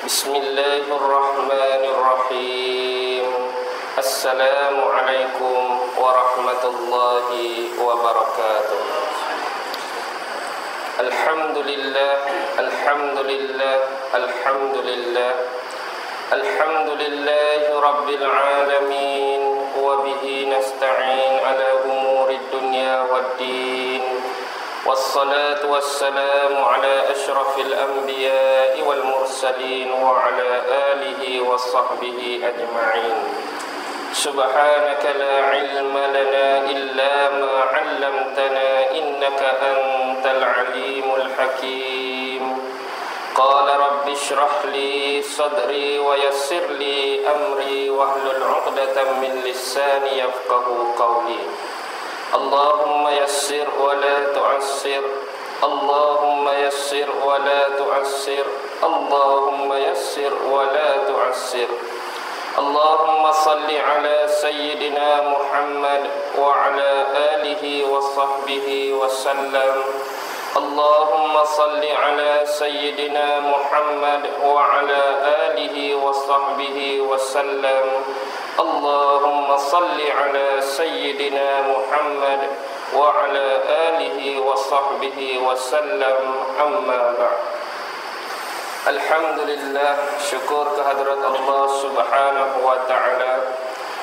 Bismillahirrahmanirrahim. Assalamualaikum warahmatullahi wabarakatuh. Alhamdulillah, alhamdulillah, alhamdulillah. Alhamdulillahi rabbil alamin. Wa bihi nasta'in ala umurid dunya waddin. Wassalatu wassalamu ala ashrafil anbiya'i wal mursalin wa ala alihi wa sahbihi ajma'in. Subhanaka la ilma lana illa ma 'allamtana innaka antal alimul hakim. Qala rabbi shrah li sadri wa yassir li amri wahlul 'uqdatam min lisani yafqahu qawli. Allahumma yassir wa la tu'assir, Allahumma yassir wa la tu'assir, Allahumma yassir wa la tu'assir. Allahumma salli ala sayyidina Muhammad wa ala alihi wa sahbihi wa sallam. Allahumma salli ala sayyidina Muhammad wa ala alihi wa sahbihi wa sallam. Allahumma salli ala sayyidina Muhammad wa ala alihi wa sahbihi wa sallam. Amma ba'd. Alhamdulillah, syukur kehadrat Allah subhanahu wa ta'ala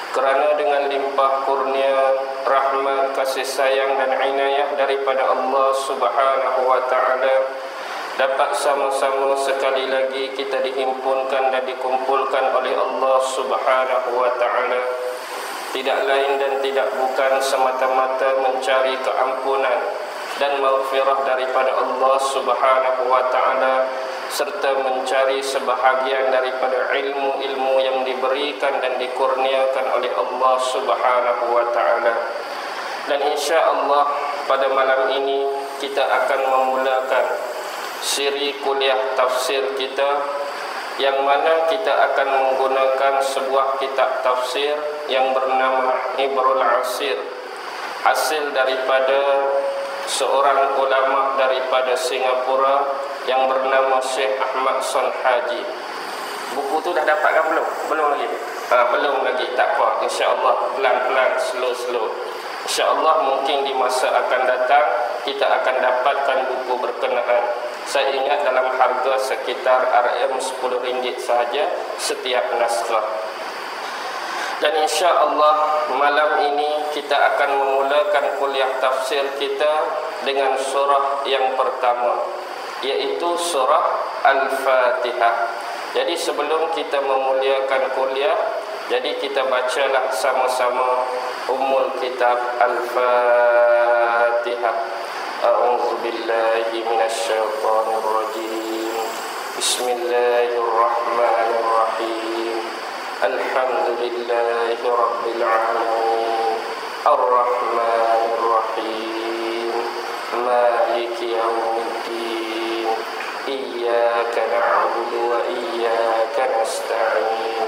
kerana dengan limpah kurnia, rahmat, kasih sayang dan inayah daripada Allah subhanahu wa ta'ala, dapat sama-sama sekali lagi kita dihimpunkan dan dikumpulkan oleh Allah subhanahu wa ta'ala. Tidak lain dan tidak bukan semata-mata mencari keampunan dan maghfirah daripada Allah subhanahu wa ta'ala, serta mencari sebahagian daripada ilmu-ilmu yang diberikan dan dikurniakan oleh Allah subhanahu wa ta'ala. Dan insya-Allah pada malam ini kita akan memulakan siri kuliah tafsir kita, yang mana kita akan menggunakan sebuah kitab tafsir yang bernama Ibrul Asir, hasil daripada seorang ulama daripada Singapura yang bernama Syekh Ahmad Son Haji. Buku tu dah dapat kan belum? Belum lagi? Belum lagi, tak apa. InsyaAllah pelan-pelan, slow-slow. InsyaAllah mungkin di masa akan datang kita akan dapatkan buku berkenaan. Saya ingat dalam harga sekitar RM10 sahaja setiap naskah. Dan insya-Allah malam ini kita akan memulakan kuliah tafsir kita dengan surah yang pertama, yaitu surah Al-Fatihah. Jadi sebelum kita memuliakan kuliah, jadi kita bacalah sama-sama ummul kitab Al-Fatihah. A'udzu billahi minasyaitonir rajim. Bismillahirrahmanirrahim. Alhamdulillahi rabbil alamin. Ar-Rahmanir Rahim. Maliki yaumiddin. Iyyaka na'budu wa iyyaka nasta'in.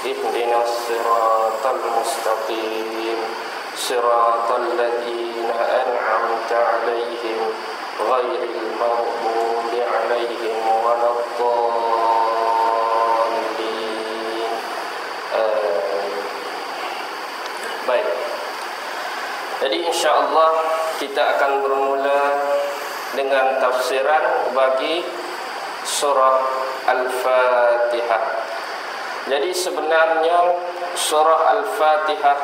Ihdinas siratal mustaqim. Siratal ladzina an'amta 'alaihim ghairil maghdubi 'alaihim waladdallin. Baik. Jadi insya-Allah kita akan bermula dengan tafsiran bagi surah Al-Fatihah. Jadi sebenarnya surah Al-Fatihah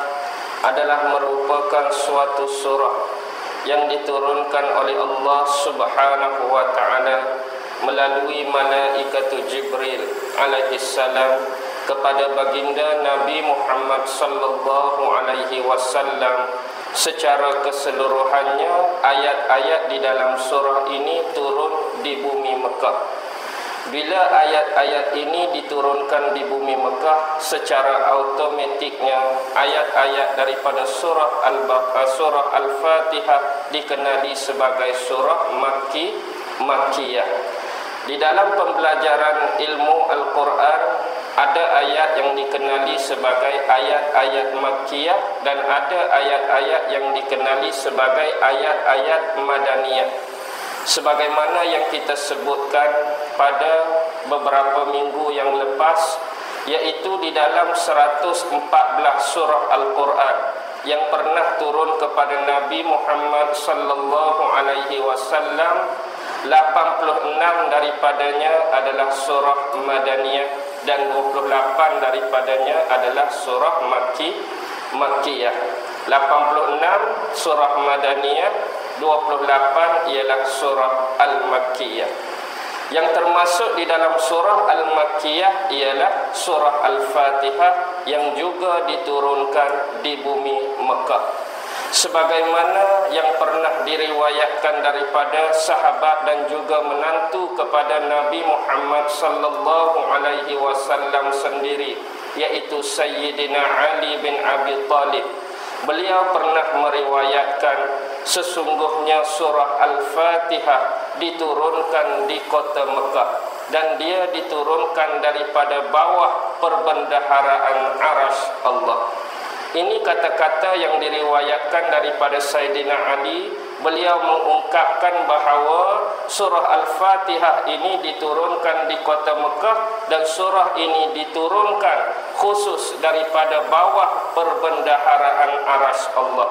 adalah merupakan suatu surah yang diturunkan oleh Allah subhanahu wa ta'ala melalui malaikat Jibril alaihi salam kepada baginda Nabi Muhammad sallallahu alaihi wasallam. Secara keseluruhannya ayat-ayat di dalam surah ini turun di bumi Mekah. Bila ayat-ayat ini diturunkan di bumi Mekah, secara automatiknya ayat-ayat daripada surah Al-Fatihah dikenali sebagai surah Makkiyah. Di dalam pembelajaran ilmu Al-Quran ada ayat yang dikenali sebagai ayat-ayat Makkiyah dan ada ayat-ayat yang dikenali sebagai ayat-ayat Madaniyah. Sebagaimana yang kita sebutkan pada beberapa minggu yang lepas, yaitu di dalam 114 surah Al-Quran yang pernah turun kepada Nabi Muhammad sallallahu alaihi wasallam, 86 daripadanya adalah surah Madaniyah dan 28 daripadanya adalah surah Makkiyah. 86 surah Madaniyah, 28 ialah surah Al-Makkiyah. Yang termasuk di dalam surah Al-Makkiyah ialah surah Al-Fatihah yang juga diturunkan di bumi Mekah. Sebagaimana yang pernah diriwayatkan daripada sahabat dan juga menantu kepada Nabi Muhammad sallallahu alaihi wasallam sendiri, yaitu Sayyidina Ali bin Abi Talib. Beliau pernah meriwayatkan sesungguhnya surah Al-Fatihah diturunkan di kota Mekah dan dia diturunkan daripada bawah perbendaharaan Arasy Allah. Ini kata-kata yang diriwayatkan daripada Sayyidina Ali. Beliau mengungkapkan bahawa surah Al-Fatihah ini diturunkan di kota Mekah dan surah ini diturunkan khusus daripada bawah perbendaharaan Arasy Allah.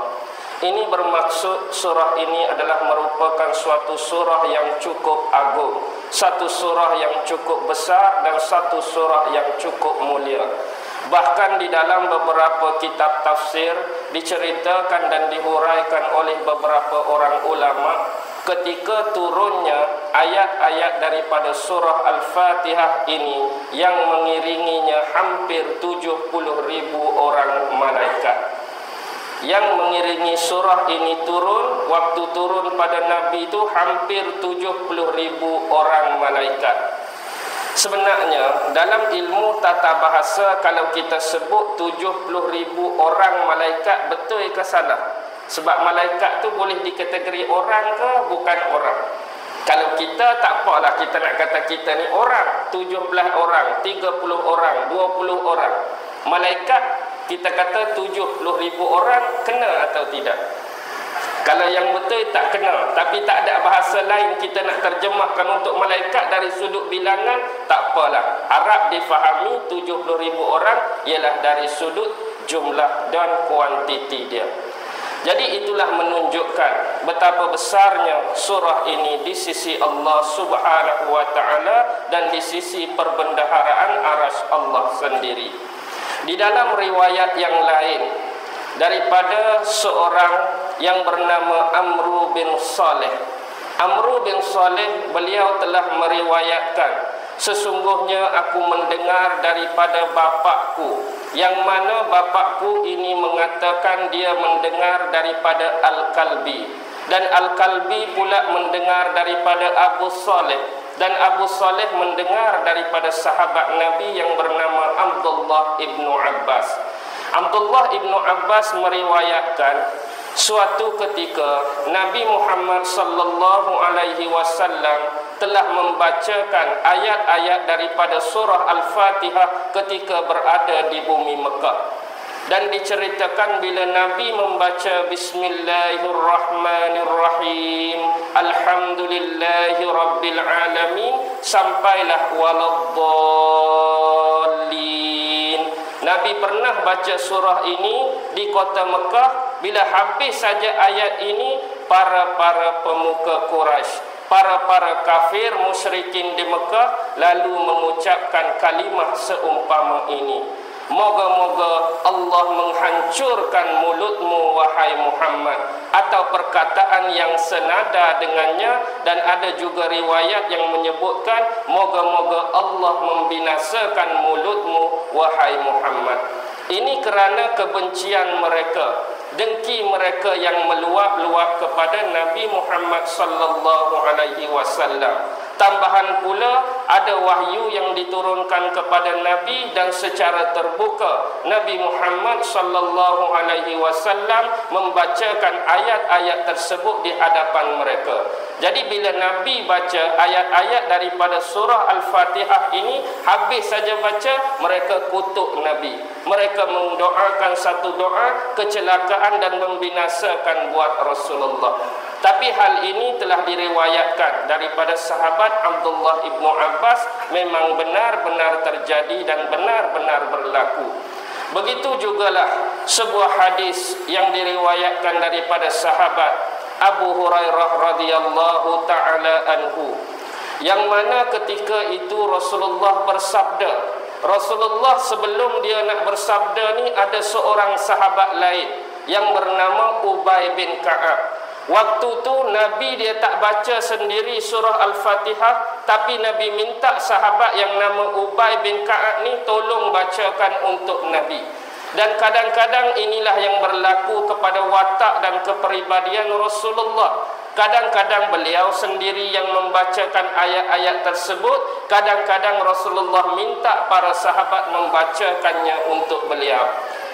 Ini bermaksud surah ini adalah merupakan suatu surah yang cukup agung, satu surah yang cukup besar dan satu surah yang cukup mulia. Bahkan di dalam beberapa kitab tafsir diceritakan dan dihuraikan oleh beberapa orang ulama, ketika turunnya ayat-ayat daripada surah Al-Fatihah ini yang mengiringinya hampir 70.000 orang malaikat. Yang mengiringi surah ini turun, waktu turun pada Nabi itu hampir 70.000 orang malaikat. Sebenarnya dalam ilmu tata bahasa, kalau kita sebut 70.000 orang malaikat, betul ke salah? Sebab malaikat tu boleh dikategori orang ke bukan orang. Kalau kita tak apalah, kita nak kata kita ni orang, 17 orang, 30 orang, 20 orang. Malaikat kita kata 70.000 orang, kena atau tidak? Kalau yang betul tak kena, tapi tak ada bahasa lain kita nak terjemahkan untuk malaikat dari sudut bilangan, tak apalah. Harap difahami 70.000 orang ialah dari sudut jumlah dan kuantiti dia. Jadi itulah menunjukkan betapa besarnya surah ini di sisi Allah Subhanahu wa taala dan di sisi perbendaharaan Arasy Allah sendiri. Di dalam riwayat yang lain daripada seorang yang bernama Amru bin Saleh. Amru bin Saleh, beliau telah meriwayatkan, sesungguhnya aku mendengar daripada bapakku, yang mana bapakku ini mengatakan dia mendengar daripada Al-Kalbi, dan Al-Kalbi pula mendengar daripada Abu Saleh, dan Abu Saleh mendengar daripada sahabat Nabi yang bernama Abdullah ibnu Abbas. Abdullah ibnu Abbas meriwayatkan, suatu ketika Nabi Muhammad sallallahu alaihi wasallam telah membacakan ayat-ayat daripada surah Al-Fatihah ketika berada di bumi Mekah. Dan diceritakan bila Nabi membaca Bismillahirrahmanirrahim, Alhamdulillahi Rabbil Alamin, sampailah waladdallin. Nabi pernah baca surah ini di kota Mekah. Bila habis saja ayat ini, para pemuka Quraisy, para kafir musyrikin di Mekah lalu mengucapkan kalimah seumpama ini. Moga-moga Allah menghancurkan mulutmu wahai Muhammad, atau perkataan yang senada dengannya. Dan ada juga riwayat yang menyebutkan moga-moga Allah membinasakan mulutmu wahai Muhammad. Ini kerana kebencian mereka, dengki mereka yang meluap-luap kepada Nabi Muhammad sallallahu alaihi wasallam. Tambahan pula ada wahyu yang diturunkan kepada Nabi dan secara terbuka Nabi Muhammad sallallahu alaihi wasallam membacakan ayat-ayat tersebut di hadapan mereka. Jadi bila Nabi baca ayat-ayat daripada surah Al-Fatihah ini, habis saja baca, mereka kutuk Nabi. Mereka mendoakan satu doa kecelakaan dan membinasakan buat Rasulullah. Tapi hal ini telah diriwayatkan daripada sahabat Abdullah ibnu Abbas, memang benar-benar terjadi dan benar-benar berlaku. Begitu jugalah sebuah hadis yang diriwayatkan daripada sahabat Abu Hurairah radhiyallahu taala anhu, yang mana ketika itu Rasulullah bersabda, Rasulullah sebelum dia nak bersabda ni ada seorang sahabat lain yang bernama Ubay bin Ka'ab. Waktu tu Nabi dia tak baca sendiri surah Al-Fatihah, tapi Nabi minta sahabat yang nama Ubay bin Ka'ab ni tolong bacakan untuk Nabi. Dan kadang-kadang inilah yang berlaku kepada watak dan kepribadian Rasulullah. Kadang-kadang beliau sendiri yang membacakan ayat-ayat tersebut, kadang-kadang Rasulullah minta para sahabat membacakannya untuk beliau.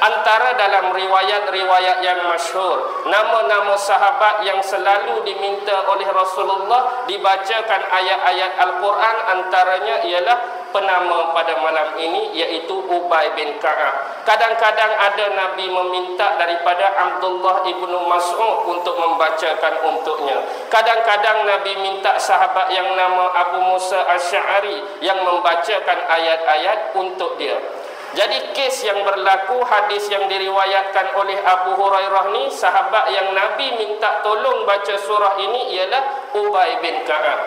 Antara dalam riwayat-riwayat yang masyhur, nama-nama sahabat yang selalu diminta oleh Rasulullah dibacakan ayat-ayat Al-Quran, antaranya ialah penama pada malam ini iaitu Ubay bin Ka'ab. Kadang-kadang ada Nabi meminta daripada Abdullah ibnu Mas'ud untuk membacakan untuknya. Kadang-kadang Nabi minta sahabat yang nama Abu Musa Asy'ari yang membacakan ayat-ayat untuk dia. Jadi kes yang berlaku, hadis yang diriwayatkan oleh Abu Hurairah ni, sahabat yang Nabi minta tolong baca surah ini ialah Ubay bin Ka'ab.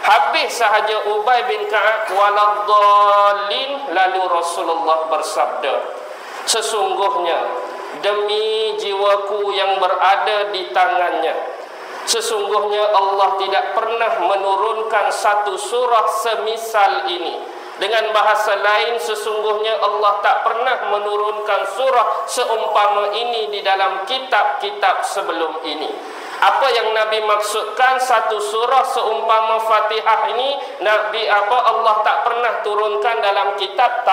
Habis sahaja Ubay bin Ka'ab waladdallin, lalu Rasulullah bersabda, sesungguhnya demi jiwaku yang berada di tangannya, sesungguhnya Allah tidak pernah menurunkan satu surah semisal ini. Dengan bahasa lain, sesungguhnya Allah tak pernah menurunkan surah seumpama ini di dalam kitab-kitab sebelum ini. Apa yang Nabi maksudkan satu surah seumpama Fatihah ini, Allah tak pernah turunkan dalam kitab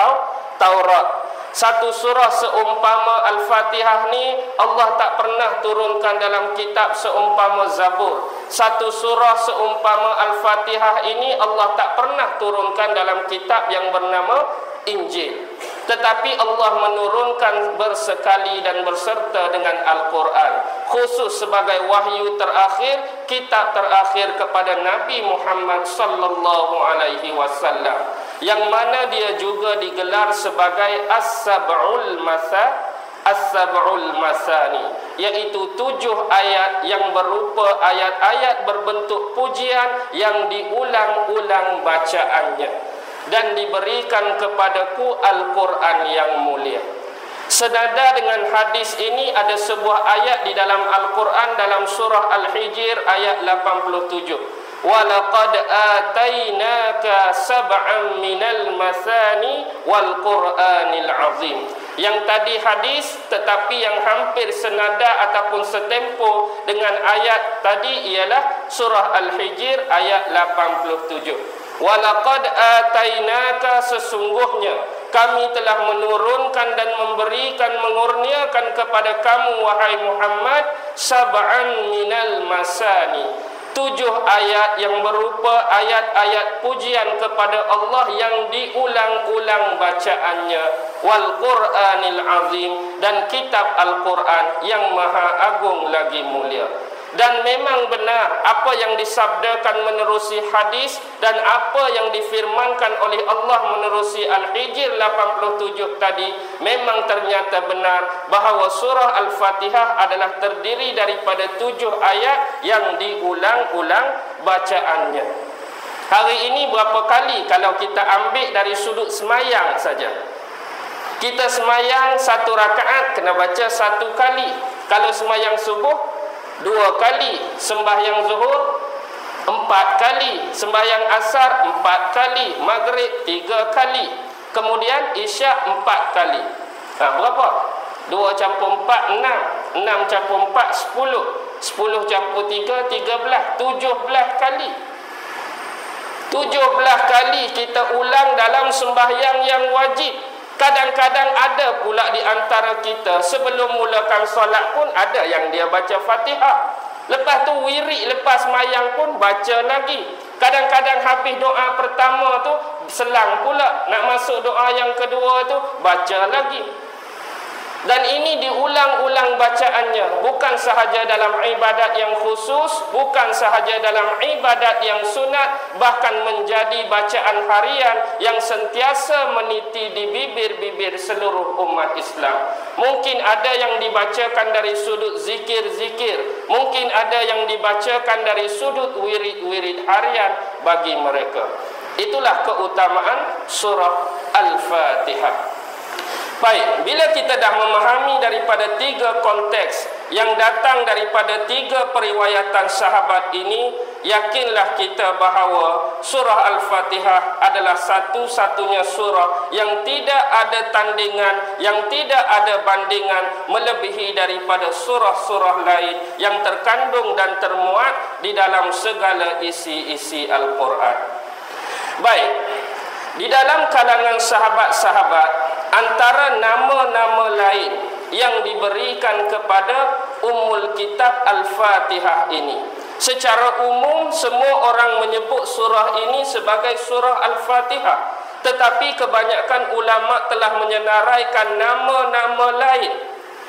Taurat. Satu surah seumpama Al-Fatihah ni Allah tak pernah turunkan dalam kitab seumpama Zabur. Satu surah seumpama Al-Fatihah ini Allah tak pernah turunkan dalam kitab yang bernama Injil. Tetapi Allah menurunkan bersekali dan berserta dengan Al-Quran, khusus sebagai wahyu terakhir, kitab terakhir kepada Nabi Muhammad sallallahu alaihi wasallam, yang mana dia juga digelar sebagai As-Sab'ul Masani, yaitu 7 ayat yang berupa ayat-ayat berbentuk pujian yang diulang-ulang bacaannya, dan diberikan kepadaku Al-Quran yang mulia. Senada dengan hadis ini ada sebuah ayat di dalam Al-Quran dalam surah Al-Hijr ayat 87. وَلَقَدْ آتَيْنَاكَ سَبْعًا مِنَ الْمَثَانِي وَالْقُرْآنِ الْعَظِيمِ. Yang tadi hadis, tetapi yang hampir senada ataupun setempo dengan ayat tadi ialah surah Al-Hijr ayat 87. Walaqad atainaka, sesungguhnya kami telah menurunkan dan memberikan, mengurniakan kepada kamu wahai Muhammad, sab'an minal masani, 7 ayat yang berupa ayat-ayat pujian kepada Allah yang diulang-ulang bacaannya, wal Qur'anil azim, dan kitab Al-Quran yang maha agung lagi mulia. Dan memang benar apa yang disabdakan menerusi hadis dan apa yang difirmankan oleh Allah menerusi Al-Hijr 87 tadi, memang ternyata benar bahawa surah Al-Fatihah adalah terdiri daripada 7 ayat yang diulang-ulang bacaannya. Hari ini berapa kali kalau kita ambil dari sudut semayang saja, kita semayang 1 rakaat kena baca 1 kali. Kalau semayang subuh 2 kali, sembahyang zuhur 4 kali, sembahyang asar 4 kali, maghrib 3 kali, kemudian isyak 4 kali. Berapa? 2 campur 4 6, 6 campur 4 10, 10 campur 3 13, 17 kali. 17 kali kita ulang dalam sembahyang yang wajib. Kadang-kadang ada pula di antara kita sebelum mulakan solat pun ada yang dia baca Fatihah. Lepas tu wirid lepas mayang pun baca lagi. Kadang-kadang habis doa pertama tu selang pula nak masuk doa yang kedua tu baca lagi. Dan ini diulang-ulang bacaannya, bukan sahaja dalam ibadat yang khusus, bukan sahaja dalam ibadat yang sunat, bahkan menjadi bacaan harian yang sentiasa meniti di bibir-bibir seluruh umat Islam. Mungkin ada yang dibacakan dari sudut zikir-zikir, mungkin ada yang dibacakan dari sudut wirid-wirid harian bagi mereka. Itulah keutamaan surah Al-Fatihah. Baik, bila kita dah memahami daripada 3 konteks yang datang daripada 3 periwayatan sahabat ini, yakinlah kita bahawa surah Al-Fatihah adalah satu-satunya surah yang tidak ada tandingan, yang tidak ada bandingan melebihi daripada surah-surah lain yang terkandung dan termuat di dalam segala isi-isi Al-Quran. Baik, di dalam kalangan sahabat-sahabat, antara nama-nama lain yang diberikan kepada Ummul Kitab Al-Fatihah ini, secara umum semua orang menyebut surah ini sebagai surah Al-Fatihah, tetapi kebanyakan ulama telah menyenaraikan nama-nama lain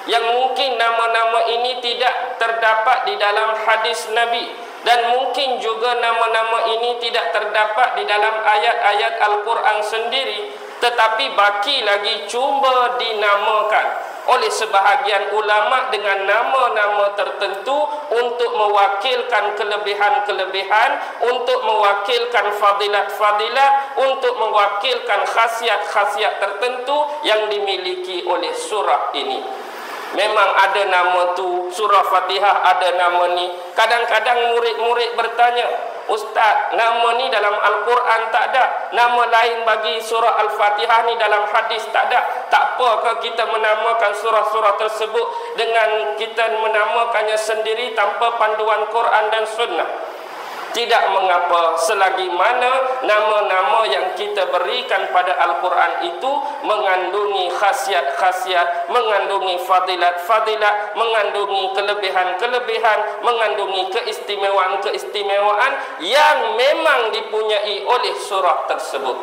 yang mungkin nama-nama ini tidak terdapat di dalam hadis Nabi, dan mungkin juga nama-nama ini tidak terdapat di dalam ayat-ayat Al-Quran sendiri, tetapi baki lagi cuba dinamakan oleh sebahagian ulama dengan nama-nama tertentu untuk mewakilkan kelebihan-kelebihan, untuk mewakilkan fadilat-fadilat, untuk mewakilkan khasiat-khasiat tertentu yang dimiliki oleh surah ini. Memang ada nama tu, surah Fatihah ada nama ni. Kadang-kadang murid-murid bertanya, Ustaz, nama ni dalam Al-Quran tak ada, nama lain bagi surah Al-Fatihah ni dalam hadis tak ada. Tak apakah kita menamakan surah-surah tersebut dengan kita menamakannya sendiri tanpa panduan Quran dan Sunnah? Tidak mengapa, selagi mana nama-nama yang kita berikan pada Al-Quran itu mengandungi khasiat-khasiat, mengandungi fadilat-fadilat, mengandungi kelebihan-kelebihan, mengandungi keistimewaan-keistimewaan yang memang dipunyai oleh surah tersebut.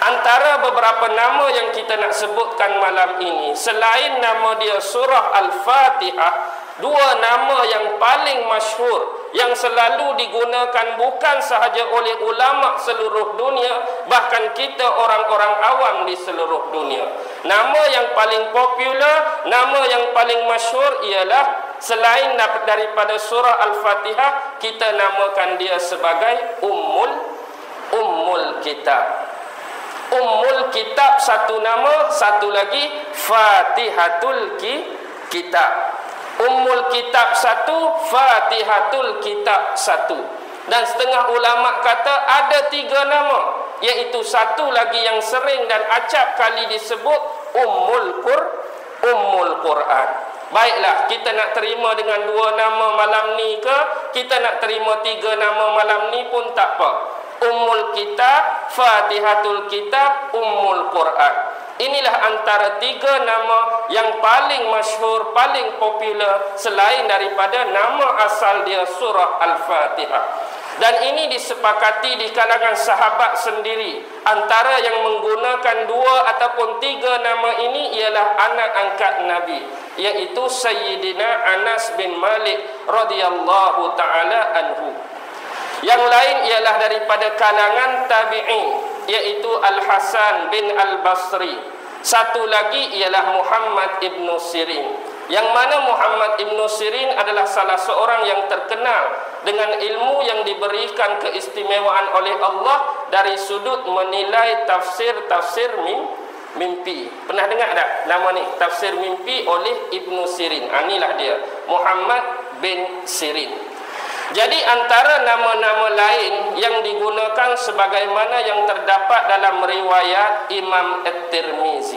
Antara beberapa nama yang kita nak sebutkan malam ini, selain nama dia surah Al-Fatihah, 2 nama yang paling masyhur yang selalu digunakan bukan sahaja oleh ulama seluruh dunia, bahkan kita orang-orang awam di seluruh dunia. Nama yang paling popular, nama yang paling masyhur ialah, selain daripada surah Al-Fatihah, kita namakan dia sebagai Ummul Kitab. Ummul Kitab satu nama, satu lagi Fatihatul Kitab. Ummul Kitab satu, Fatihatul Kitab satu. Dan setengah ulama kata ada 3 nama, iaitu satu lagi yang sering dan acap kali disebut Ummul Quran. Baiklah, kita nak terima dengan 2 nama malam ni ke, kita nak terima 3 nama malam ni pun tak apa. Ummul Kitab, Fatihatul Kitab, Ummul Quran. Inilah antara 3 nama yang paling masyhur, paling popular selain daripada nama asal dia surah Al-Fatihah. Dan ini disepakati di kalangan sahabat sendiri. Antara yang menggunakan 2 ataupun 3 nama ini ialah anak angkat Nabi, iaitu Sayyidina Anas bin Malik radhiyallahu taala anhu. Yang lain ialah daripada kalangan tabi'in, iaitu Al-Hasan bin Al-Basri. Satu lagi ialah Muhammad ibn Sirin, yang mana Muhammad ibn Sirin adalah salah seorang yang terkenal dengan ilmu yang diberikan keistimewaan oleh Allah dari sudut menilai tafsir mimpi. Pernah dengar tak nama ni? Tafsir mimpi oleh Ibn Sirin. Inilah dia, Muhammad bin Sirin. Jadi antara nama-nama lain yang digunakan sebagaimana yang terdapat dalam riwayat Imam At-Tirmizi.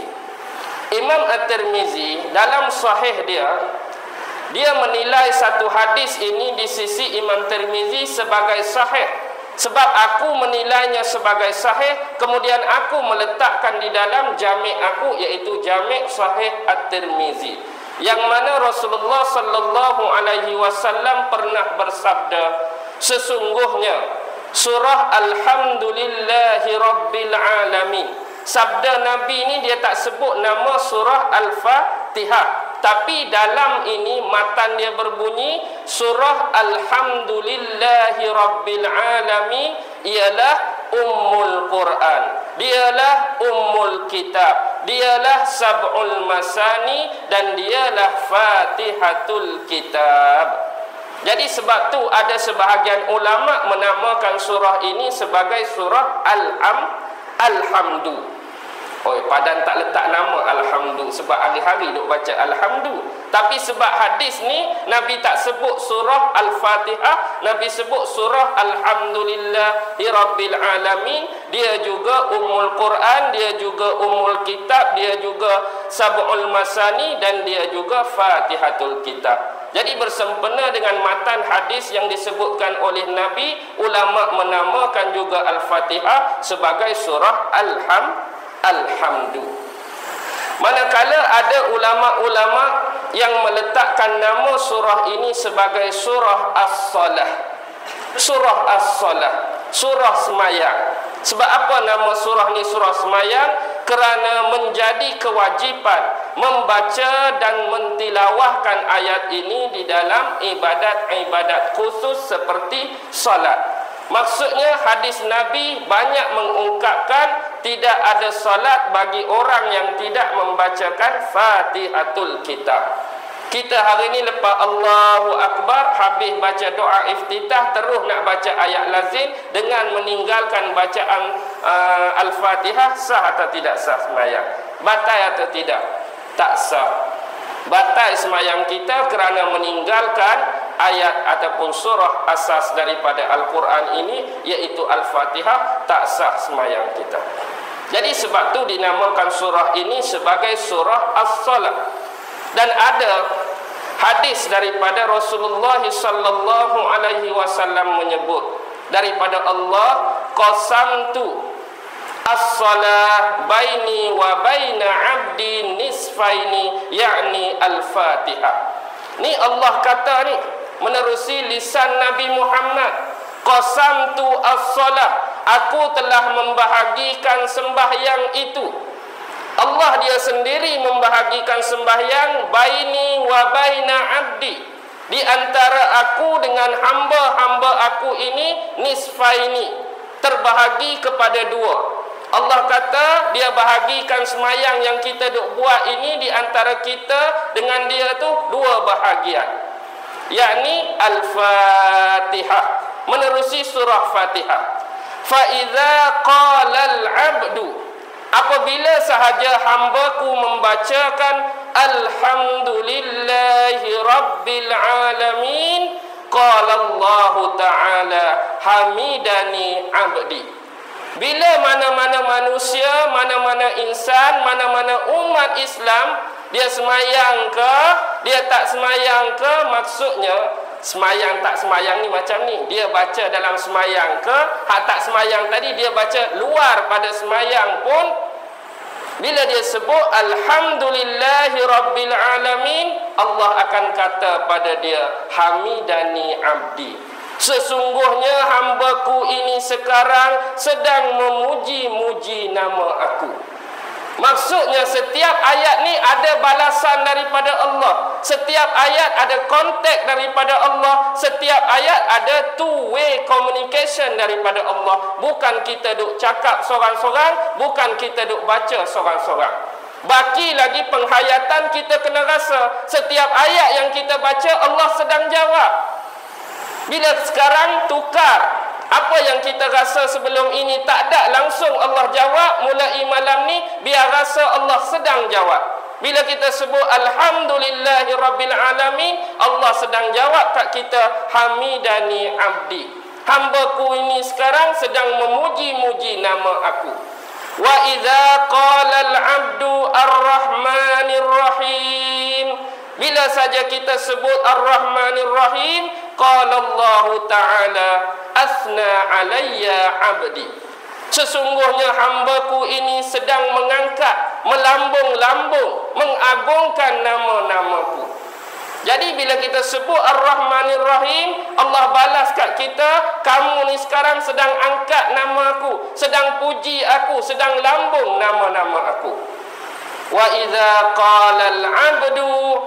Imam At-Tirmizi dalam sahih dia menilai satu hadis ini di sisi Imam Tirmizi sebagai sahih. Sebab aku menilainya sebagai sahih, kemudian aku meletakkan di dalam jami' aku, iaitu jami' Sahih At-Tirmizi, yang mana Rasulullah sallallahu alaihi wasallam pernah bersabda, sesungguhnya surah Alhamdulillahi Rabbil Alamin, sabda Nabi ini dia tak sebut nama surah Al-Fatihah. Tapi dalam ini matan dia berbunyi surah Alhamdulillahi Rabbil Alamin ialah Ummul Quran, dialah Ummul Kitab, dialah Sab'ul Masani, dan dialah Fatihatul Kitab. Jadi sebab tu ada sebahagian ulama menamakan surah ini sebagai surah Alhamdu. Padan tak letak nama Alhamdu sebab hari-hari duk baca Alhamdu. Tapi sebab hadis ni Nabi tak sebut surah Al-Fatihah, Nabi sebut surah Alhamdulillahi Rabbil Alamin. Dia juga Ummul Quran, dia juga Ummul Kitab, dia juga Sab'ul Masani, dan dia juga Fatihatul Kitab. Jadi bersempena dengan matan hadis yang disebutkan oleh Nabi, ulama menamakan juga Al-Fatihah sebagai surah Alhamdu. Manakala ada ulama-ulama yang meletakkan nama surah ini sebagai surah As-Salah. Surah As-Salah, surah semayang. Sebab apa nama surah ni surah semayang? Kerana menjadi kewajipan membaca dan mentilawahkan ayat ini di dalam ibadat-ibadat khusus seperti salat. Maksudnya hadis Nabi banyak mengungkapkan tidak ada salat bagi orang yang tidak membacakan Fatihatul Kitab. Kita hari ini lepas Allahu Akbar, habis baca doa iftitah, terus nak baca ayat lazim dengan meninggalkan bacaan Al-Fatihah, sah atau tidak sah sembahyang? Batal atau tidak? Tak sah. Batal sembahyang kita kerana meninggalkan ayat ataupun surah asas daripada Al-Quran ini, iaitu Al-Fatihah. Tak sah sembahyang kita. Jadi sebab tu dinamakan surah ini sebagai surah As-Salah. Dan ada hadis daripada Rasulullah sallallahu alaihi wasallam menyebut daripada Allah, qasamtu as-salah baini wa baina 'abdi nisfaini, yakni al-Fatihah. Ni Allah kata ni menerusi lisan Nabi Muhammad, qasamtu as-salah, aku telah membahagikan sembahyang itu. Allah dia sendiri membahagikan sembahyang baini wa baina 'abdi, di antara aku dengan hamba-hamba aku ini, nisfaini, terbahagi kepada dua. Allah kata dia bahagikan sembahyang yang kita duk buat ini di antara kita dengan dia tu dua bahagian, yakni Al-Fatihah, menerusi surah Fatihah. Fa idza qala al-'abdu, apabila sahaja hambaku membacakan Alhamdulillahi Rabbil Alamin, qala Allah Ta'ala hamidani 'abdi. Bila mana-mana manusia, mana-mana insan, mana-mana umat Islam, dia semayang ke, dia tak semayang ke, maksudnya semayang tak semayang ni macam ni, dia baca dalam semayang ke, hak tak semayang tadi dia baca luar pada semayang pun, bila dia sebut Alhamdulillahi Rabbil Alamin, Allah akan kata pada dia hamidani 'abdi. Sesungguhnya hambaku ini sekarang sedang memuji-muji nama aku. Maksudnya setiap ayat ni ada balasan daripada Allah. Setiap ayat ada konteks daripada Allah. Setiap ayat ada two-way communication daripada Allah. Bukan kita duk cakap sorang-sorang, bukan kita duk baca sorang-sorang. Baki lagi penghayatan, kita kena rasa setiap ayat yang kita baca Allah sedang jawab. Bila sekarang tukar, apa yang kita rasa sebelum ini tak ada langsung Allah jawab, mulai malam ni biar rasa Allah sedang jawab. Bila kita sebut Alhamdulillahi Rabbil Alamin, Allah sedang jawab kat kita hamidani 'abdi. Hambaku ini sekarang sedang memuji-muji nama aku. Wa idza qala al-'abdu ar-rahmanir rahim, bila saja kita sebut ar-rahmanir rahim, qala Allah Ta'ala asna alayya 'abdi. Sesungguhnya hambaku ini sedang mengangkat, melambung-lambung, mengagungkan nama-namaku. Jadi bila kita sebut Ar-Rahmanir Rahim, Allah balas kat kita, kamu ni sekarang sedang angkat nama aku, sedang puji aku, sedang lambung nama-nama aku. Wa idza qala al-'abdu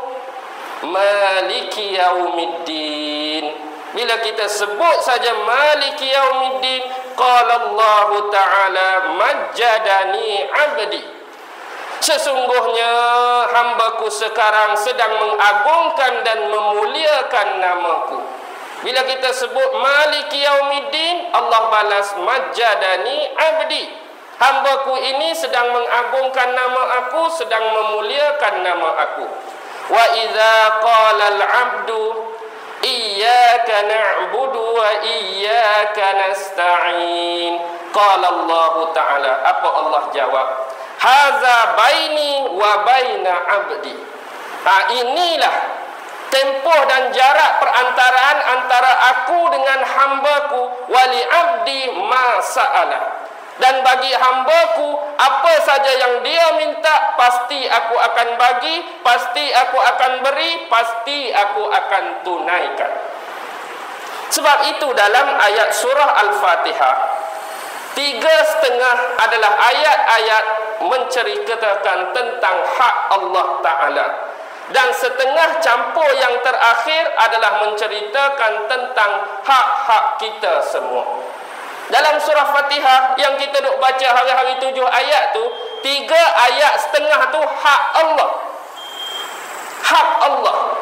maliki yaumiddin, bila kita sebut saja maliki yaumiddin, qala Allah Ta'ala majjadani 'abdi, sesungguhnya hambaku sekarang sedang mengagungkan dan memuliakan namaku. Bila kita sebut maliki yaumiddin, Allah balas majjadani 'abdi, hambaku ini sedang mengagungkan nama aku, sedang memuliakan nama aku. Wa idza qala al-'abdu iyyaka na'budu wa iyyaka nasta'in, qala Allah Ta'ala, apa Allah jawab? Haza baini wa baina 'abdi. Inilah tempoh dan jarak perantaraan antara aku dengan hambaku. Wali 'abdi ma sa'ala, dan bagi hambaku apa saja yang dia minta, pasti aku akan bagi, pasti aku akan beri, pasti aku akan tunaikan. Sebab itu dalam ayat surah Al-Fatihah, 3,5 adalah ayat-ayat menceritakan tentang hak Allah Ta'ala, dan setengah campur yang terakhir adalah menceritakan tentang hak-hak kita semua. Dalam surah Fatihah yang kita duk baca hari-hari 7 ayat tu, 3 ayat setengah tu hak Allah. Hak Allah.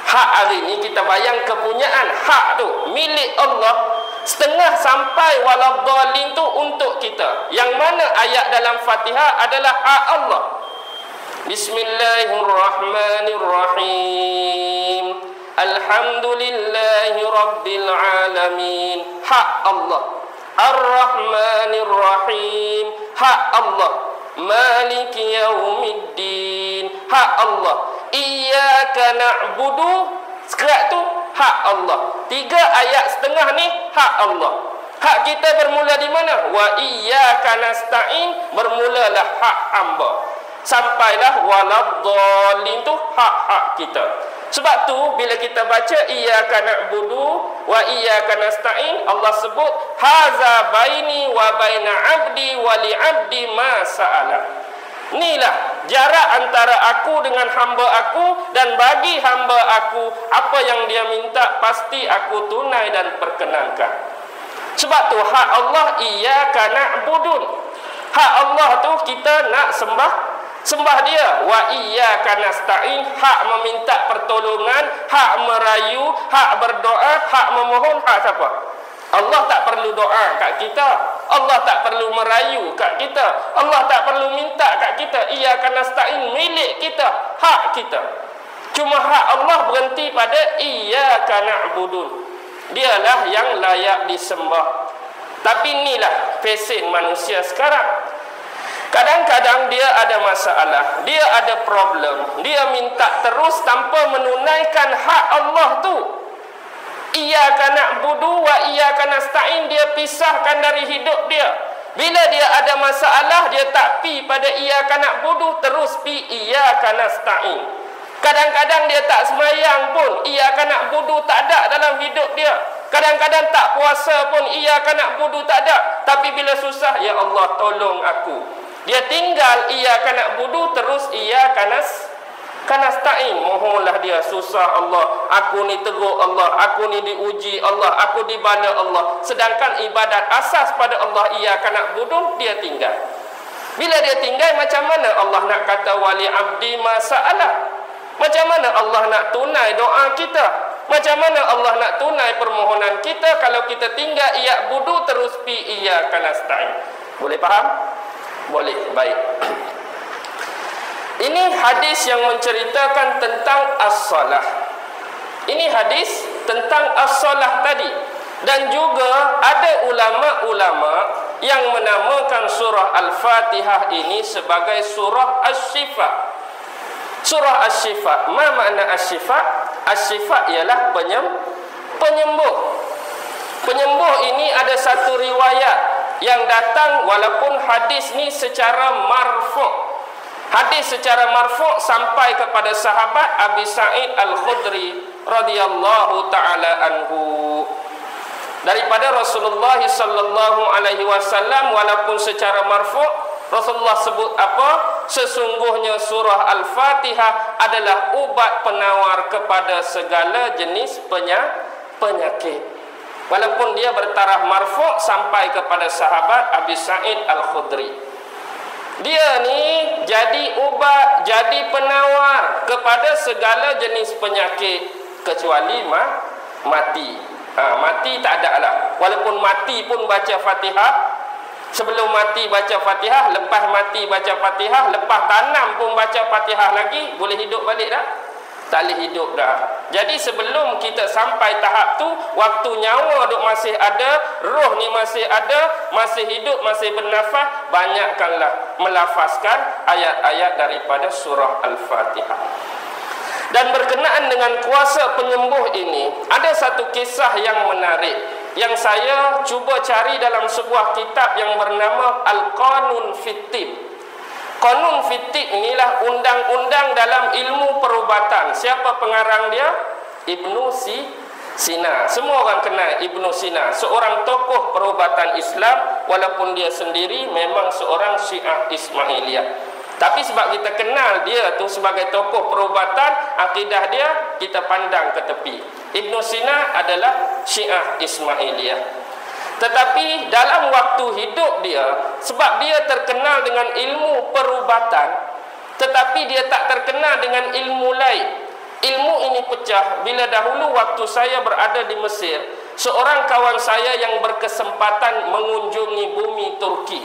Hak hari ni kita bayang kepunyaan hak tu milik Allah. Setengah sampai waladhdallin tu untuk kita. Yang mana ayat dalam Fatihah adalah hak Allah. Bismillahirrahmanirrahim. Alhamdulillahi Rabbil Alamin. Hak Allah. Ar-Rahmanir-Rahim. Hak Allah. Maliki Yaumiddin. Hak Allah. Iyyaka na'budu. Sekerat tu hak Allah. 3 ayat setengah ni hak Allah. Hak kita bermula di mana? Wa iyyaka nasta'in, bermulalah hak hamba. Sampailah waladhdallin tu hak-hak kita. Sebab tu bila kita baca iyyaka na'budu wa iyyaka nasta'in, Allah sebut haza baini wa baina 'abdi wa li 'abdi ma sa'ala. Inilah jarak antara aku dengan hamba aku, dan bagi hamba aku apa yang dia minta pasti aku tunai dan perkenankan. Sebab tu hak Allah iyyaka na'budun. Hak Allah tu kita nak sembah dia. Wa iyyaka nasta'in, hak meminta pertolongan, hak merayu, hak berdoa, hak memohon, hak siapa? Allah tak perlu doa kat kita, Allah tak perlu merayu kat kita, Allah tak perlu minta kat kita. Iyyaka nasta'in milik kita, hak kita. Cuma hak Allah berhenti pada iyyaka na'budun. Dialah yang layak disembah. Tapi inilah pesen manusia sekarang. Kadang-kadang dia ada masalah, dia ada problem, dia minta terus tanpa menunaikan hak Allah tu. Iyyaka na'budu wa iyyaka nasta'in, dia pisahkan dari hidup dia. Bila dia ada masalah, dia tak pi pada iyyaka na'budu, terus pi iyyaka nasta'in. Kadang-kadang dia tak sembahyang pun, iyyaka na'budu tak ada dalam hidup dia. Kadang-kadang tak puasa pun, iyyaka na'budu tak ada. Tapi bila susah, ya Allah tolong aku, dia tinggal iyyaka na'budu, terus iyyaka nasta'in. Mohonlah dia, susah Allah, aku ni teruk Allah, aku ni diuji Allah, aku dibala Allah. Sedangkan ibadat asas pada Allah iyyaka na'budu dia tinggal. Bila dia tinggal, macam mana Allah nak kata wali abdi ma sa'ala? Macam mana Allah nak tunai doa kita? Macam mana Allah nak tunai permohonan kita kalau kita tinggal iya'budu terus pi iyyaka nasta'in? Boleh faham? Boleh, baik. Ini hadis yang menceritakan tentang as-salah. Ini hadis tentang as-salah tadi. Dan juga ada ulama-ulama yang menamakan surah Al-Fatihah ini sebagai surah Asy-Syifa. Surah Asy-Syifa. Ma makna Asy-Syifa? Asy-Syifa ialah penyembuh. Penyembuh ini ada satu riwayat yang datang, walaupun hadis ni secara marfu'. Hadis secara marfu' sampai kepada sahabat Abi Sa'id Al-Khudri radhiyallahu taala anhu. Daripada Rasulullah sallallahu alaihi wasallam, walaupun secara marfu', Rasulullah sebut apa? sesungguhnya surah Al-Fatihah adalah ubat penawar kepada segala jenis penyakit. Walaupun dia bertaraf marfu' sampai kepada sahabat Abi Sa'id Al-Khudri. Dia ni jadi ubat, jadi penawar kepada segala jenis penyakit kecuali mati. Mati tak ada lah. Walaupun mati pun baca Fatihah. Sebelum mati baca Fatihah, lepas mati baca Fatihah, lepas tanam pun baca Fatihah lagi, boleh hidup balik dah? Tak boleh hidup dah. Jadi sebelum kita sampai tahap tu, waktu nyawa duk masih ada, roh ni masih ada, masih hidup, masih bernafas, banyakkanlah melafazkan ayat-ayat daripada surah Al-Fatihah. Dan berkenaan dengan kuasa penyembuh ini, ada satu kisah yang menarik yang saya cuba cari dalam sebuah kitab yang bernama Al-Qanun Fit-Tib. Qanun Fit-Tib inilah undang-undang dalam ilmu perubatan. Siapa pengarang dia? Ibnu Sina. Semua orang kenal Ibnu Sina, seorang tokoh perubatan Islam, walaupun dia sendiri memang seorang Syiah Ismailiyah. Tapi sebab kita kenal dia tu sebagai tokoh perubatan, akidah dia kita pandang ke tepi. Ibnu Sina adalah Syiah Ismailiyah. Tetapi dalam waktu hidup dia, sebab dia terkenal dengan ilmu perubatan, tetapi dia tak terkenal dengan ilmu lain. Ilmu ini pecah bila dahulu waktu saya berada di Mesir, seorang kawan saya yang berkesempatan mengunjungi bumi Turki.